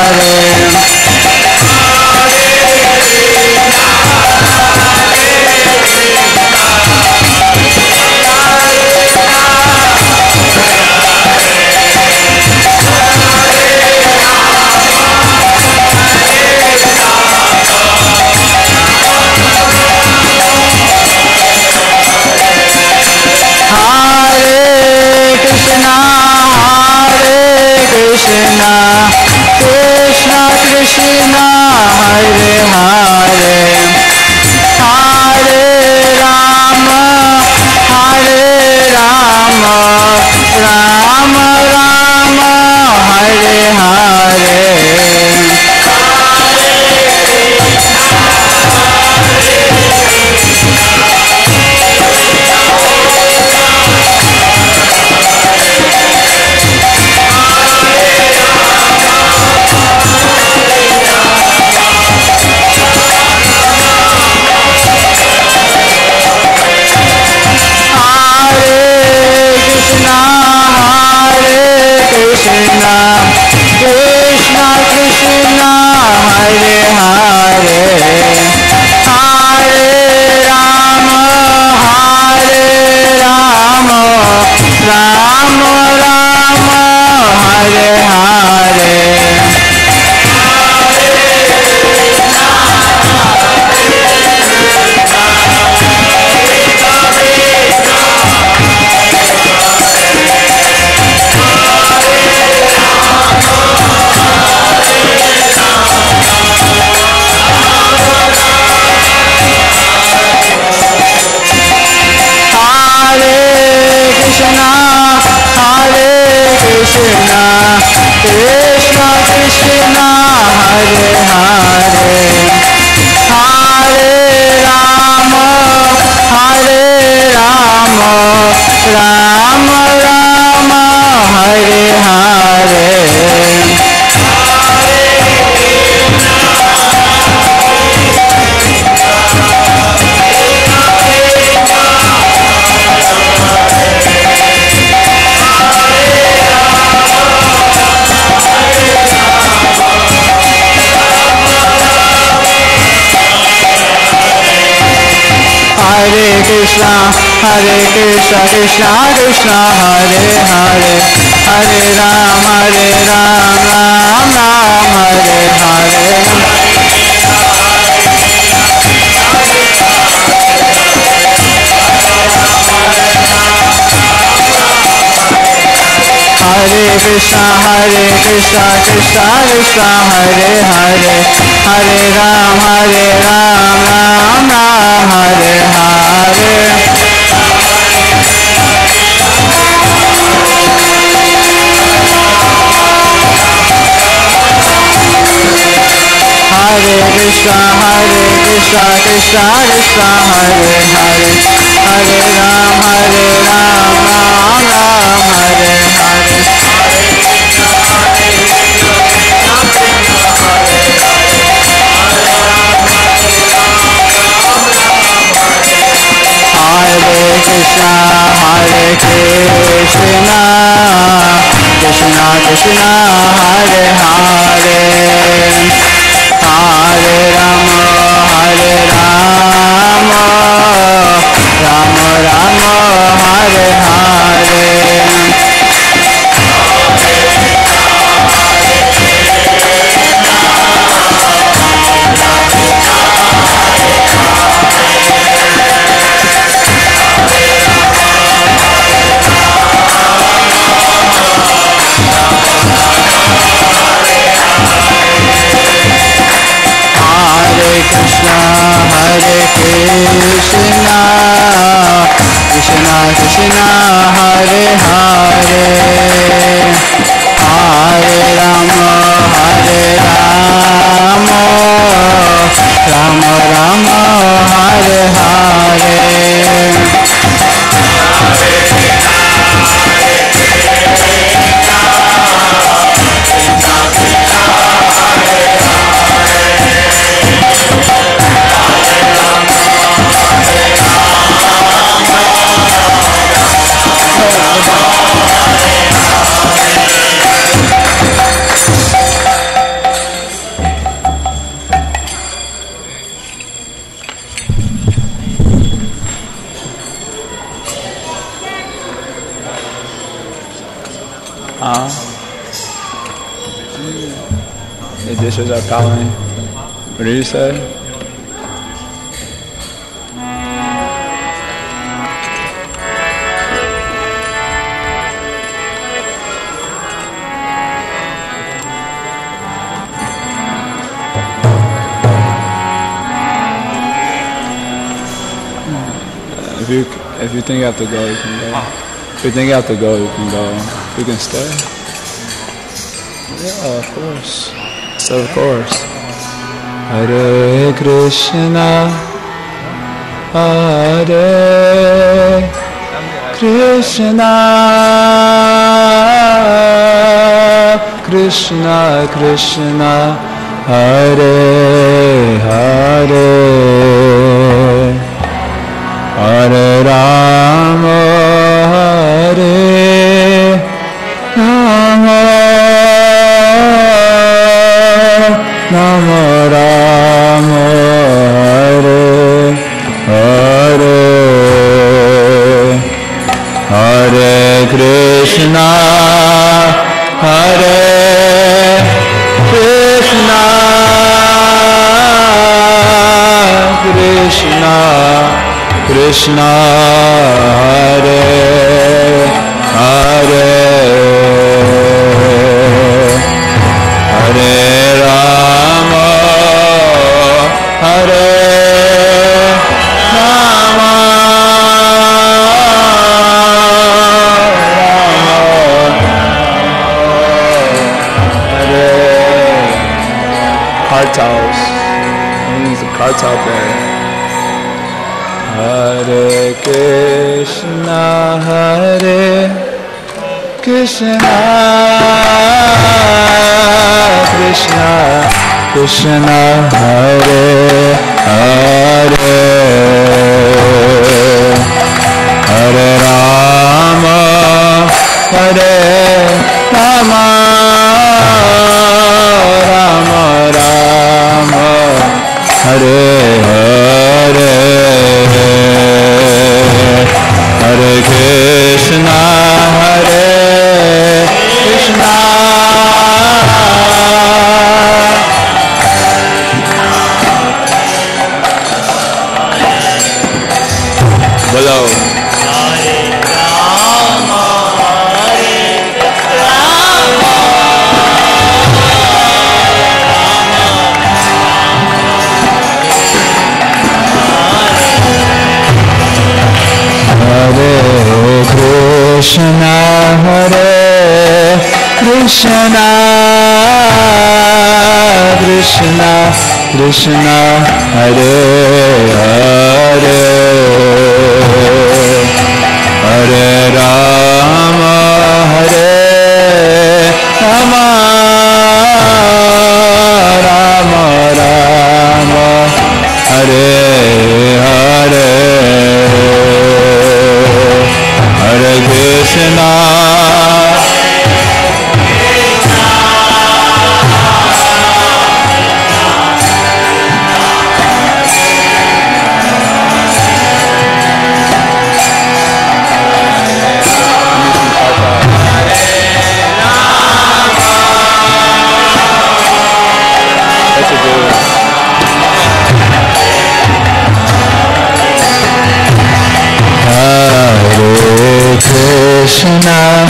Hare Krishna Krishna Krishna Hare Hare Hare Rama Rama Rama Hare Hare Krishna Krishna Hare Hare Hare Rama Rama Rama Hare Hare Krishna Krishna Hare Hare Hare Rama Rama Rama Hare Hare Hare Krishna Krishna Krishna Hare Hare Hare Ram Ram Ram Hare Hare Hare Krishna Krishna Krishna Hare Hare Hare Ram Ram Ram Hare Hare Krishna Krishna Krishna Hare Hare Hare Ram Ram Ram Hare Hare Hare Krishna Krishna Krishna Hare Hare Hare Rama Rama Rama Hare Hare Krishna Krishna Krishna Hare Hare Hare Rama Rama Rama Hare Hare The dishes are calling. What did you say? If you think you have to go, you can go. If you think you have to go, you can go. You can stay. Yeah, of course. So of course. Hare Krishna, Hare Krishna, Krishna Krishna, Hare Hare, Hare Rama, Hare Rama, Rama Rama, Hare Hare, Hare Krishna, Hare Krishna, Krishna Krishna, Hare Hare, Hare Rama, Hare Rama, Hare Kartals. It's a Kartal day. Hare Krishna, Hare Krishna, Krishna Krishna, Hare Hare, Hare Rama, Hare Rama, Rama Rama, Hare Hare, Hare Krishna, Hare Krishna, Hello. Hare Krishna, Hare Krishna, Krishna Krishna Hare Hare Hare Rama Hare Rama Rama Rama Hare Hare Hare Krishna Krishna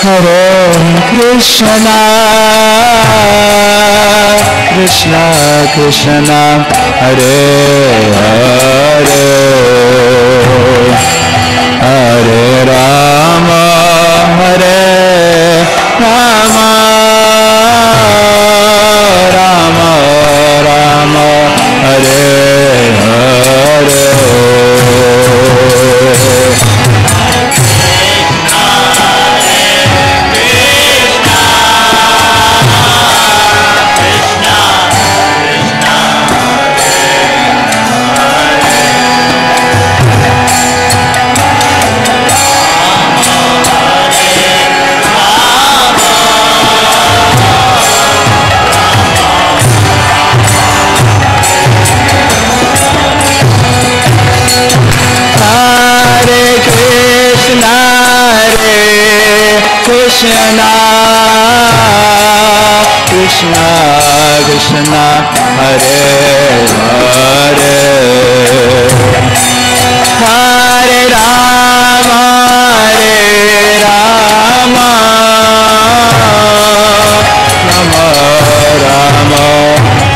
Hare Krishna Krishna Krishna Hare Hare Hare Rama Hare Rama Rama Rama Hare Hare Krishna Krishna Krishna Hare Hare Hare Rama Hare Rama Rama Rama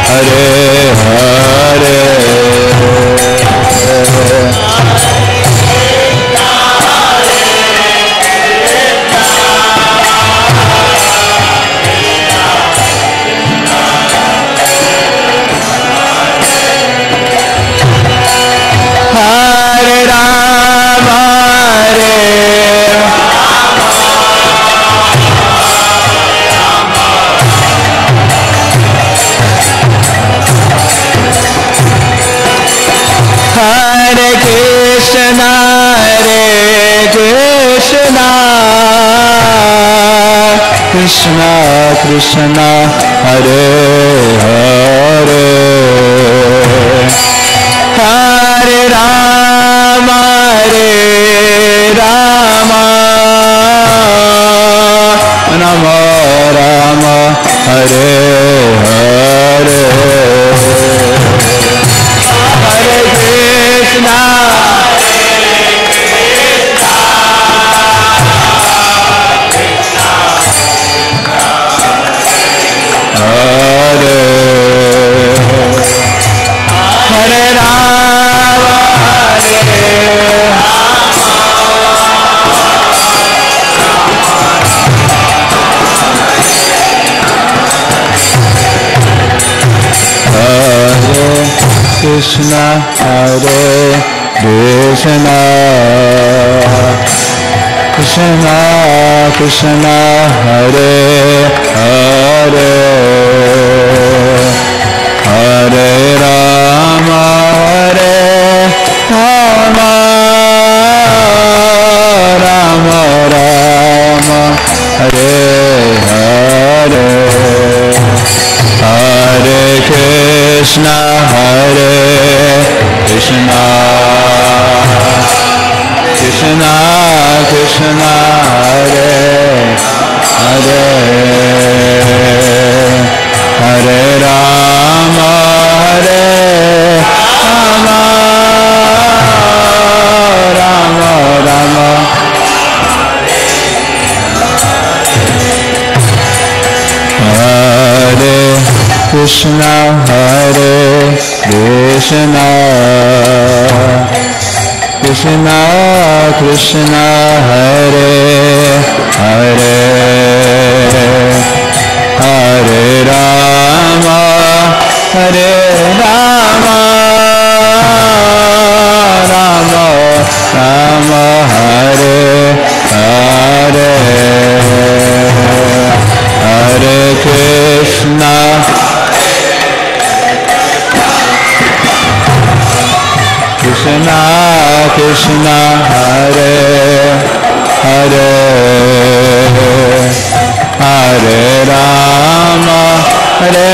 Hare Hare Hare Krishna Krishna Krishna Hare Hare Hare Rama Hare Rama Rama Rama Hare Hare Hare Krishna Hare Hare Rama Hare Krishna Hare Krishna Krishna Krishna Hare Hare Hare Rama Hare Rama Rama Rama Hare Hare Hare Krishna Hare Krishna Krishna Krishna Hare Hare Hare Rama Hare Rama Rama Rama Hare Krishna Hare Krishna Krishna Krishna Hare Hare Hare Rama Hare Krishna Krishna Hare Hare Hare Rama Hare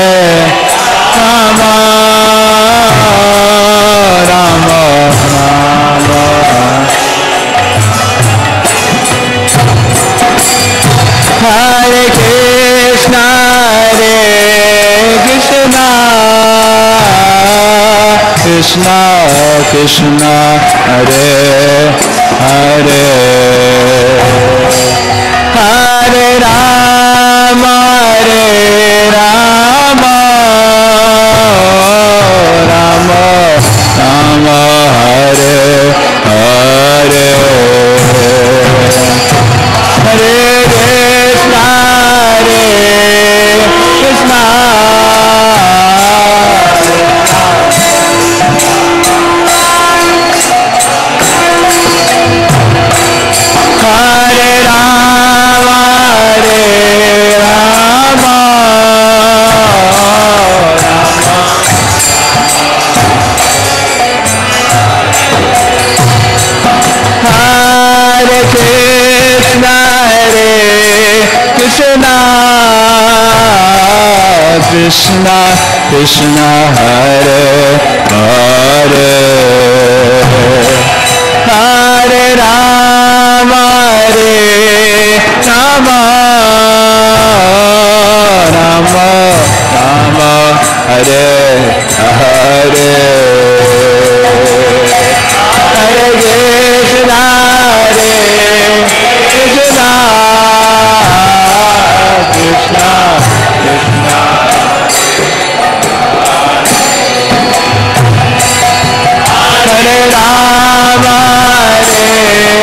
Rama Rama Rama Hare Krishna Krishna Krishna Hare Hare Hare Rama Rama Rama Rama Hare Hare Hare Krishna Krishna Hare Rama Rama Hare Krishna Krishna Krishna Krishna Hare Hare Hare Rama Rama Rama Rama Hare Hare Hare Krishna Krishna Krishna Krishna Hare Rama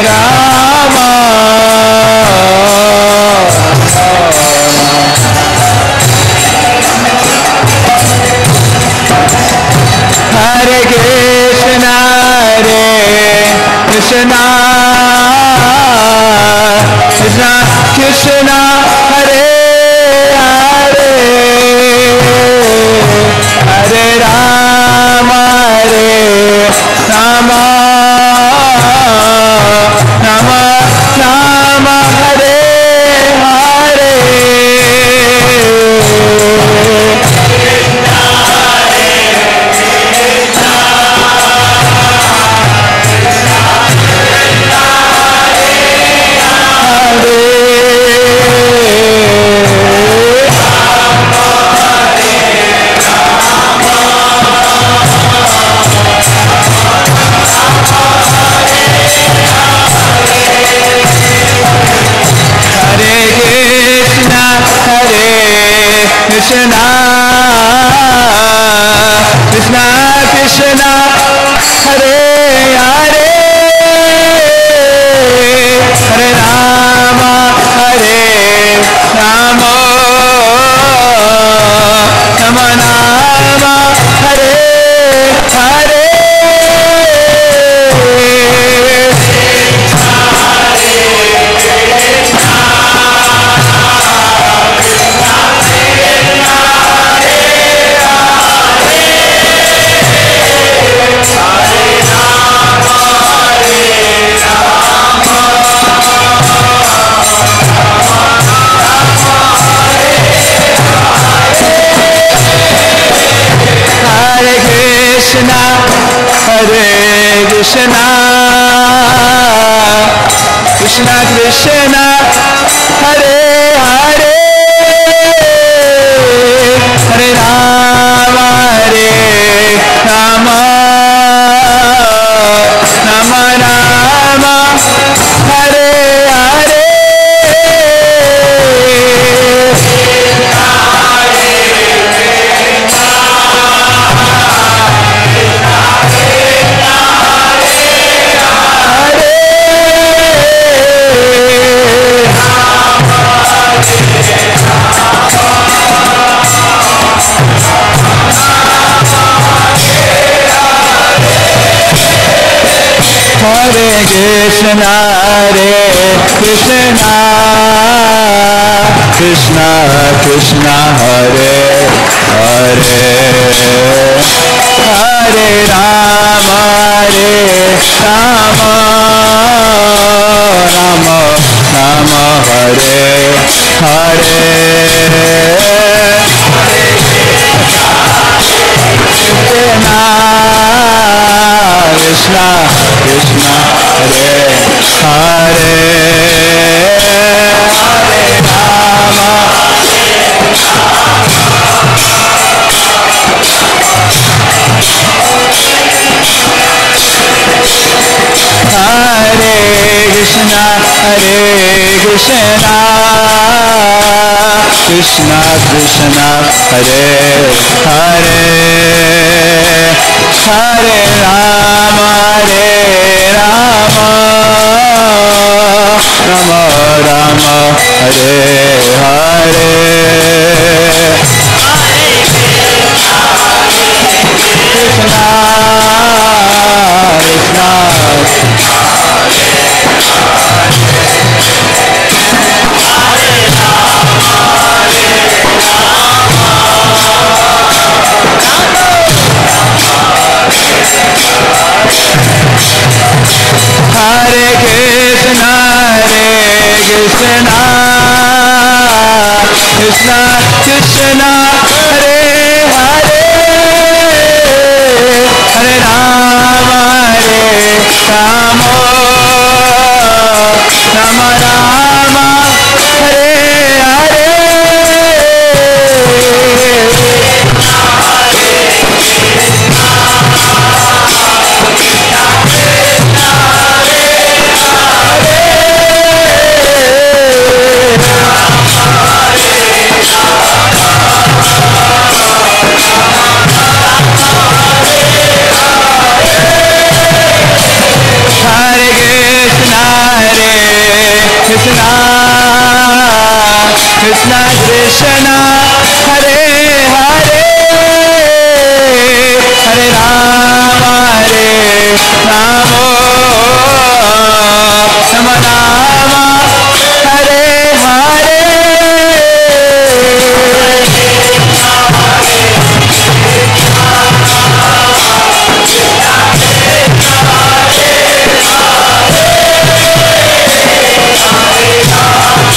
Rama Hare Krishna Krishna Krishna Krishna Hare Hare Hare Rama Rama Rama Rama Hare Hare Krishna Krishna Krishna Hare Hare Hare Rama Rama Rama Rama Hare Hare Krishna Hare Krishna Krishna Krishna Hare Hare Hare Rama Rama Rama Rama Hare Hare Hare Krishna Krishna Krishna Krishna Hare Hare Hare Rama Rama Rama Hare Hare Krishna Krishna Hare Hare Hare Rama Hare Krishna Krishna Krishna Hare Hare Hare Rama Rama Rama Hare Hare Krishna Hare Krishna Krishna Krishna Hare Hare Hare Rama Rama Rama Hare Hare Krishna Krishna Hare Hare Hare Rama Rama Rama Hare Hare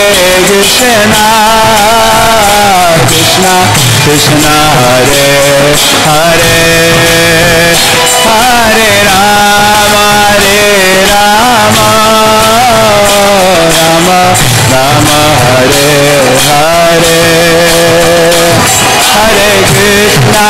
Krishna Krishna Krishna Hare Hare Hare Rama Rama Rama Hare Hare Hare Krishna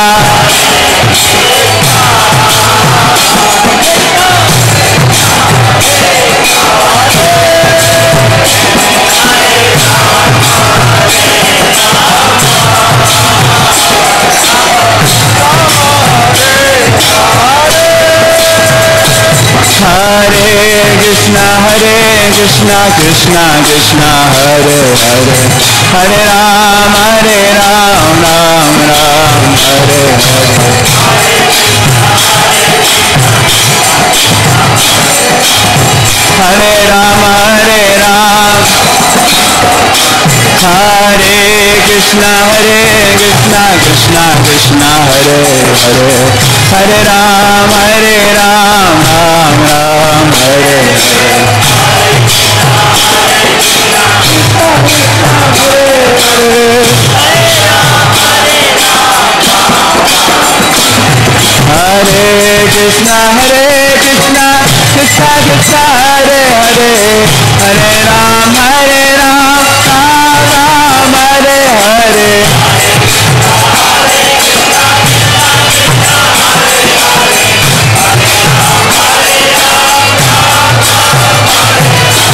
Krishna Krishna Krishna Hare Hare Hare Ram Ram Ram Hare Hare Hare Ram Hare Krishna Krishna Krishna Hare Hare Hare Ram Ram Ram Hare Hare Hare Krishna Krishna Krishna Hare Hare Hare Ram Ram Hare Hare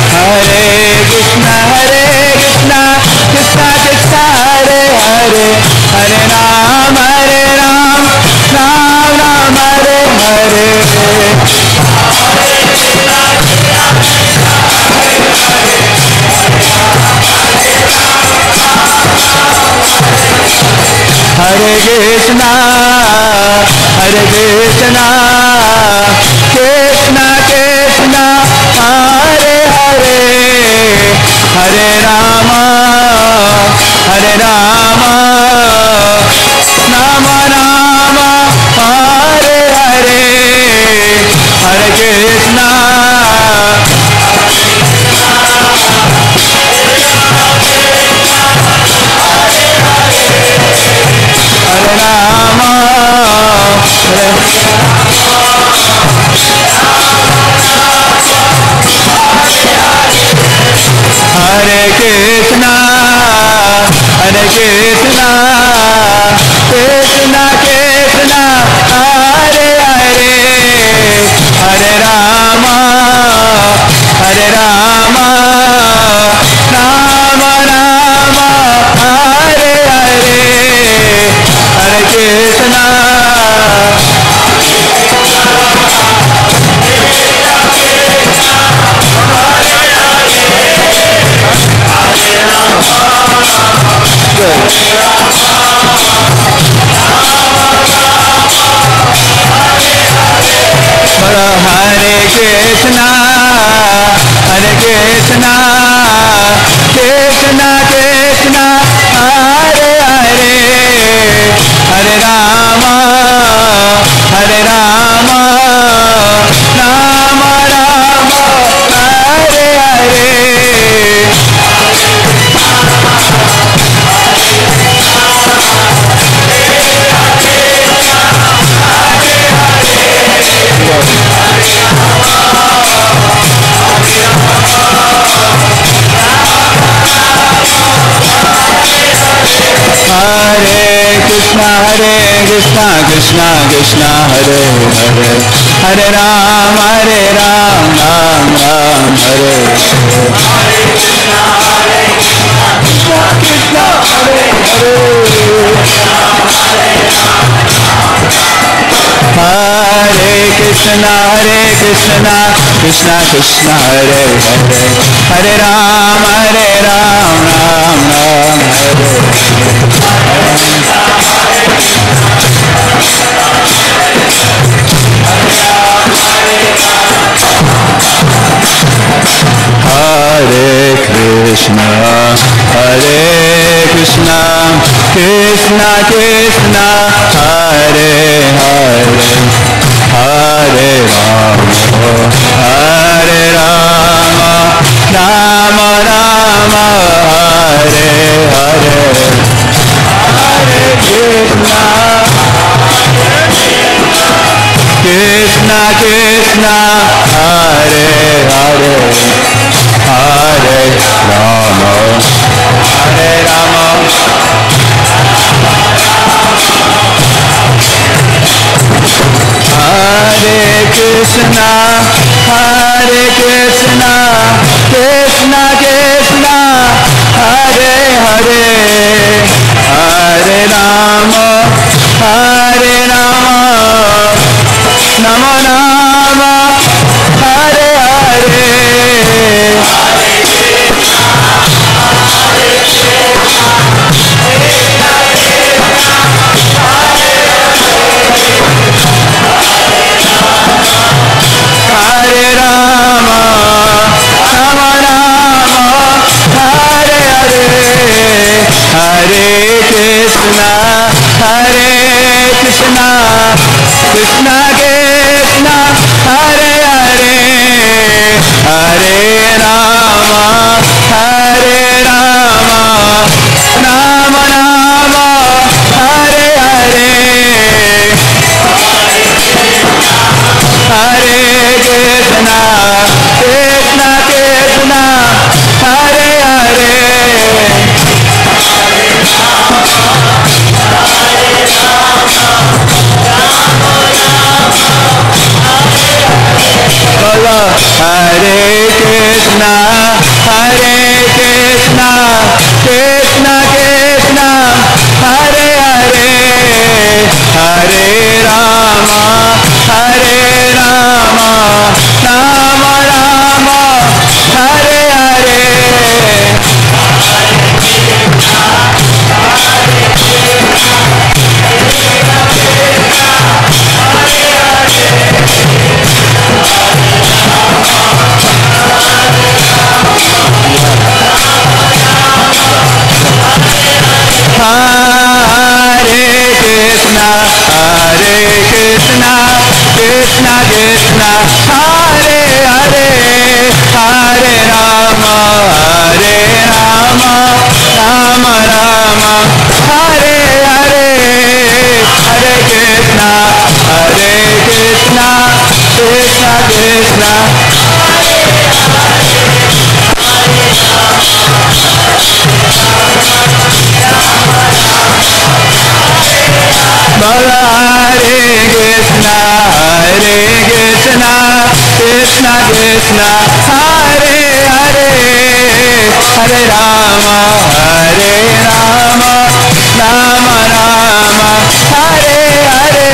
Hare Krishna Krishna Krishna Hare Hare Hare Ram Ram Hare Hare Hare Krishna Krishna Krishna Hare Hare Krishna, Hare Krishna, Krishna Krishna, Hare Hare, Hare Rama, Hare Rama, Rama Rama, Hare Hare. Hare Krishna, Krishna Krishna, Hare Hare, Hare Ram, Ram Ram, Hare Hare. Krishna Krishna, Hare Hare, Hare Krishna, Krishna Krishna, Hare Hare, Hare Ram, Ram Ram, Hare Hare Krishna, Krishna Krishna, Hare Hare, Hare Rama, Rama Rama, Hare Hare, Hare Krishna, Krishna Krishna, Hare Hare, Hare Rama, Hare Krishna, Krishna Krishna, Hare Hare, Hare Rama, Rama Rama, Hare Hare. Hare Rama, Rama Rama, Hare Hare, Hare Krishna, Krishna Krishna, Hare Hare, Hare Rama, Rama Rama, Hare Hare. Hare Krishna, Krishna Krishna, Hare Hare. Bolo Hare Krishna, Krishna Krishna, Hare Hare, Hare Rama, Rama Rama, Hare Hare. Hare Krishna, Krishna Krishna, Hare Hare, Hare Rama, Rama Rama, Hare Hare, Hare Krishna, Krishna Krishna, Bala Hare Krishna, Krishna Krishna, Hare Hare, Hare Rama, Rama Rama, Hare Hare.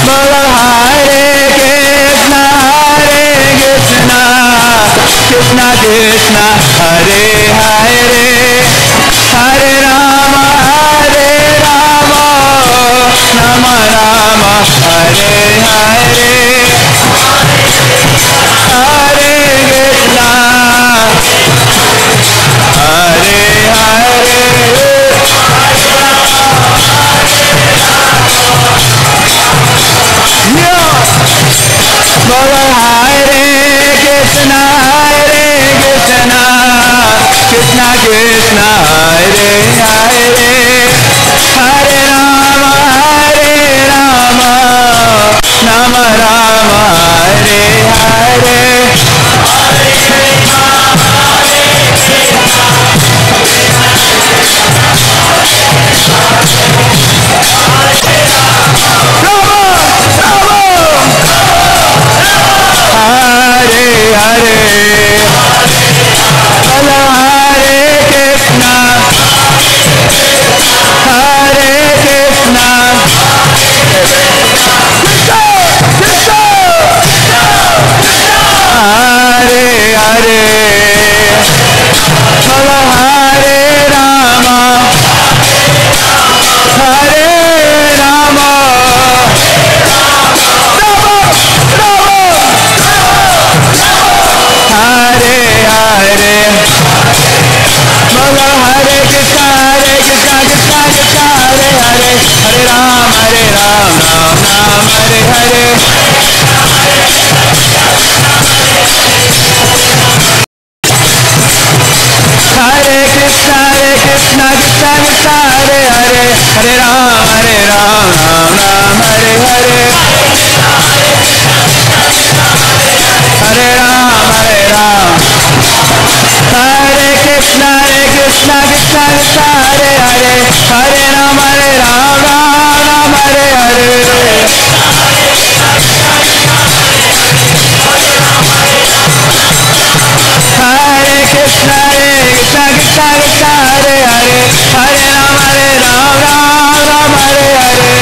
Bala Hare Krishna, Krishna Hare Hare Hare Rama Rama Rama Hare Hare Hare Krishna Hare Hare Baba Hare Krishna Krishna Krishna Hare Hare Hare Rama Rama Rama Hare Hare Hare Hare Bala Hare Krishna Hare Krishna Krishna Hare Hare Bala Hare Rama Hare Rama Hare Hare Bala Hare Krishna Krishna Krishna Hare Hare Hare Ram Ram Ram Hare Hare Hare Krishna Krishna Krishna Hare Hare Hare Ram Ram Ram Hare Hare Hare Ram Hare Krishna Krishna Krishna Hare Hare Hare Ram Ram Hare Hare Hare Krishna Krishna Krishna Hare Hare Hare Ram Ram Hare Hare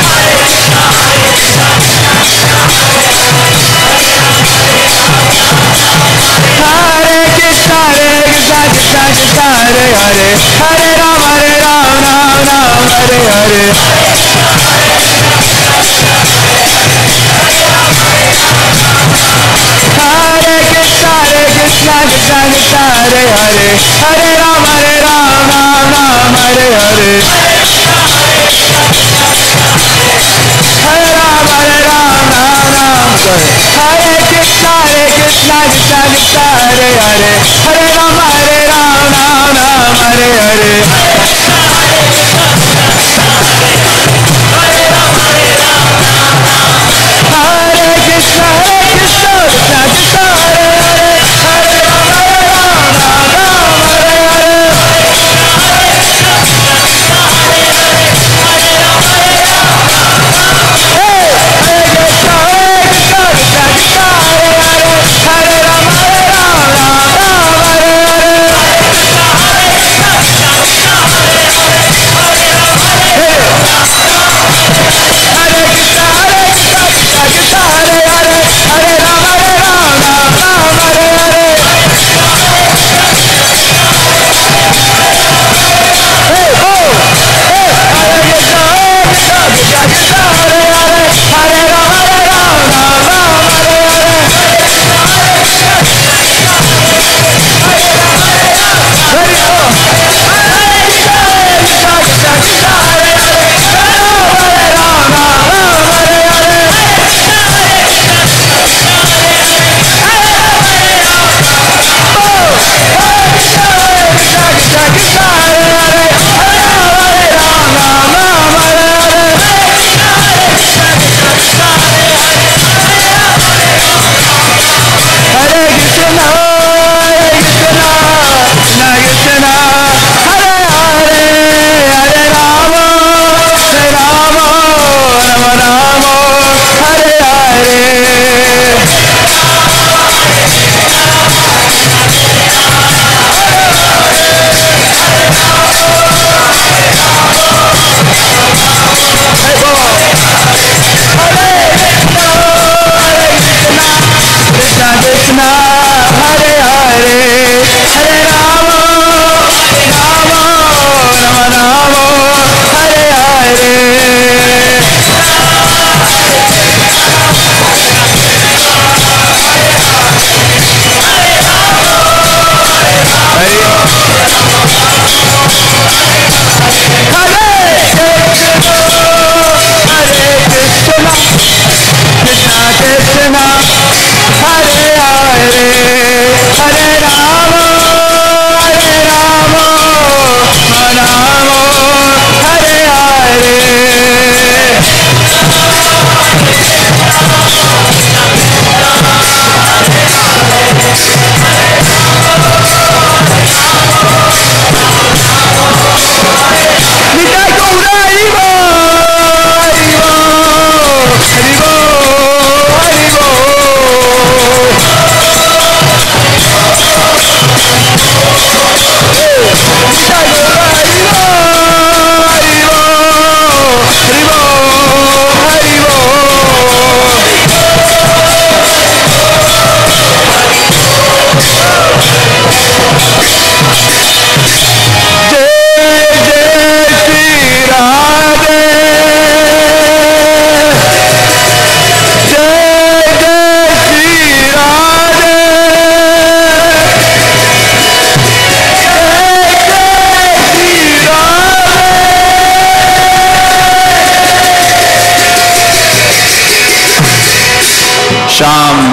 Hare Krishna Krishna Krishna Hare Hare Hare Ram Ram Hare Hare Hare Krishna Krishna Krishna Hare Hare Hare Ram Hare Hare Hare Ram Hare Krishna Krishna Krishna Hare Hare Hare Ram Hare Hare Hare Krishna Krishna Krishna Hare Hare Hare Ram Hare Hare Hare Sham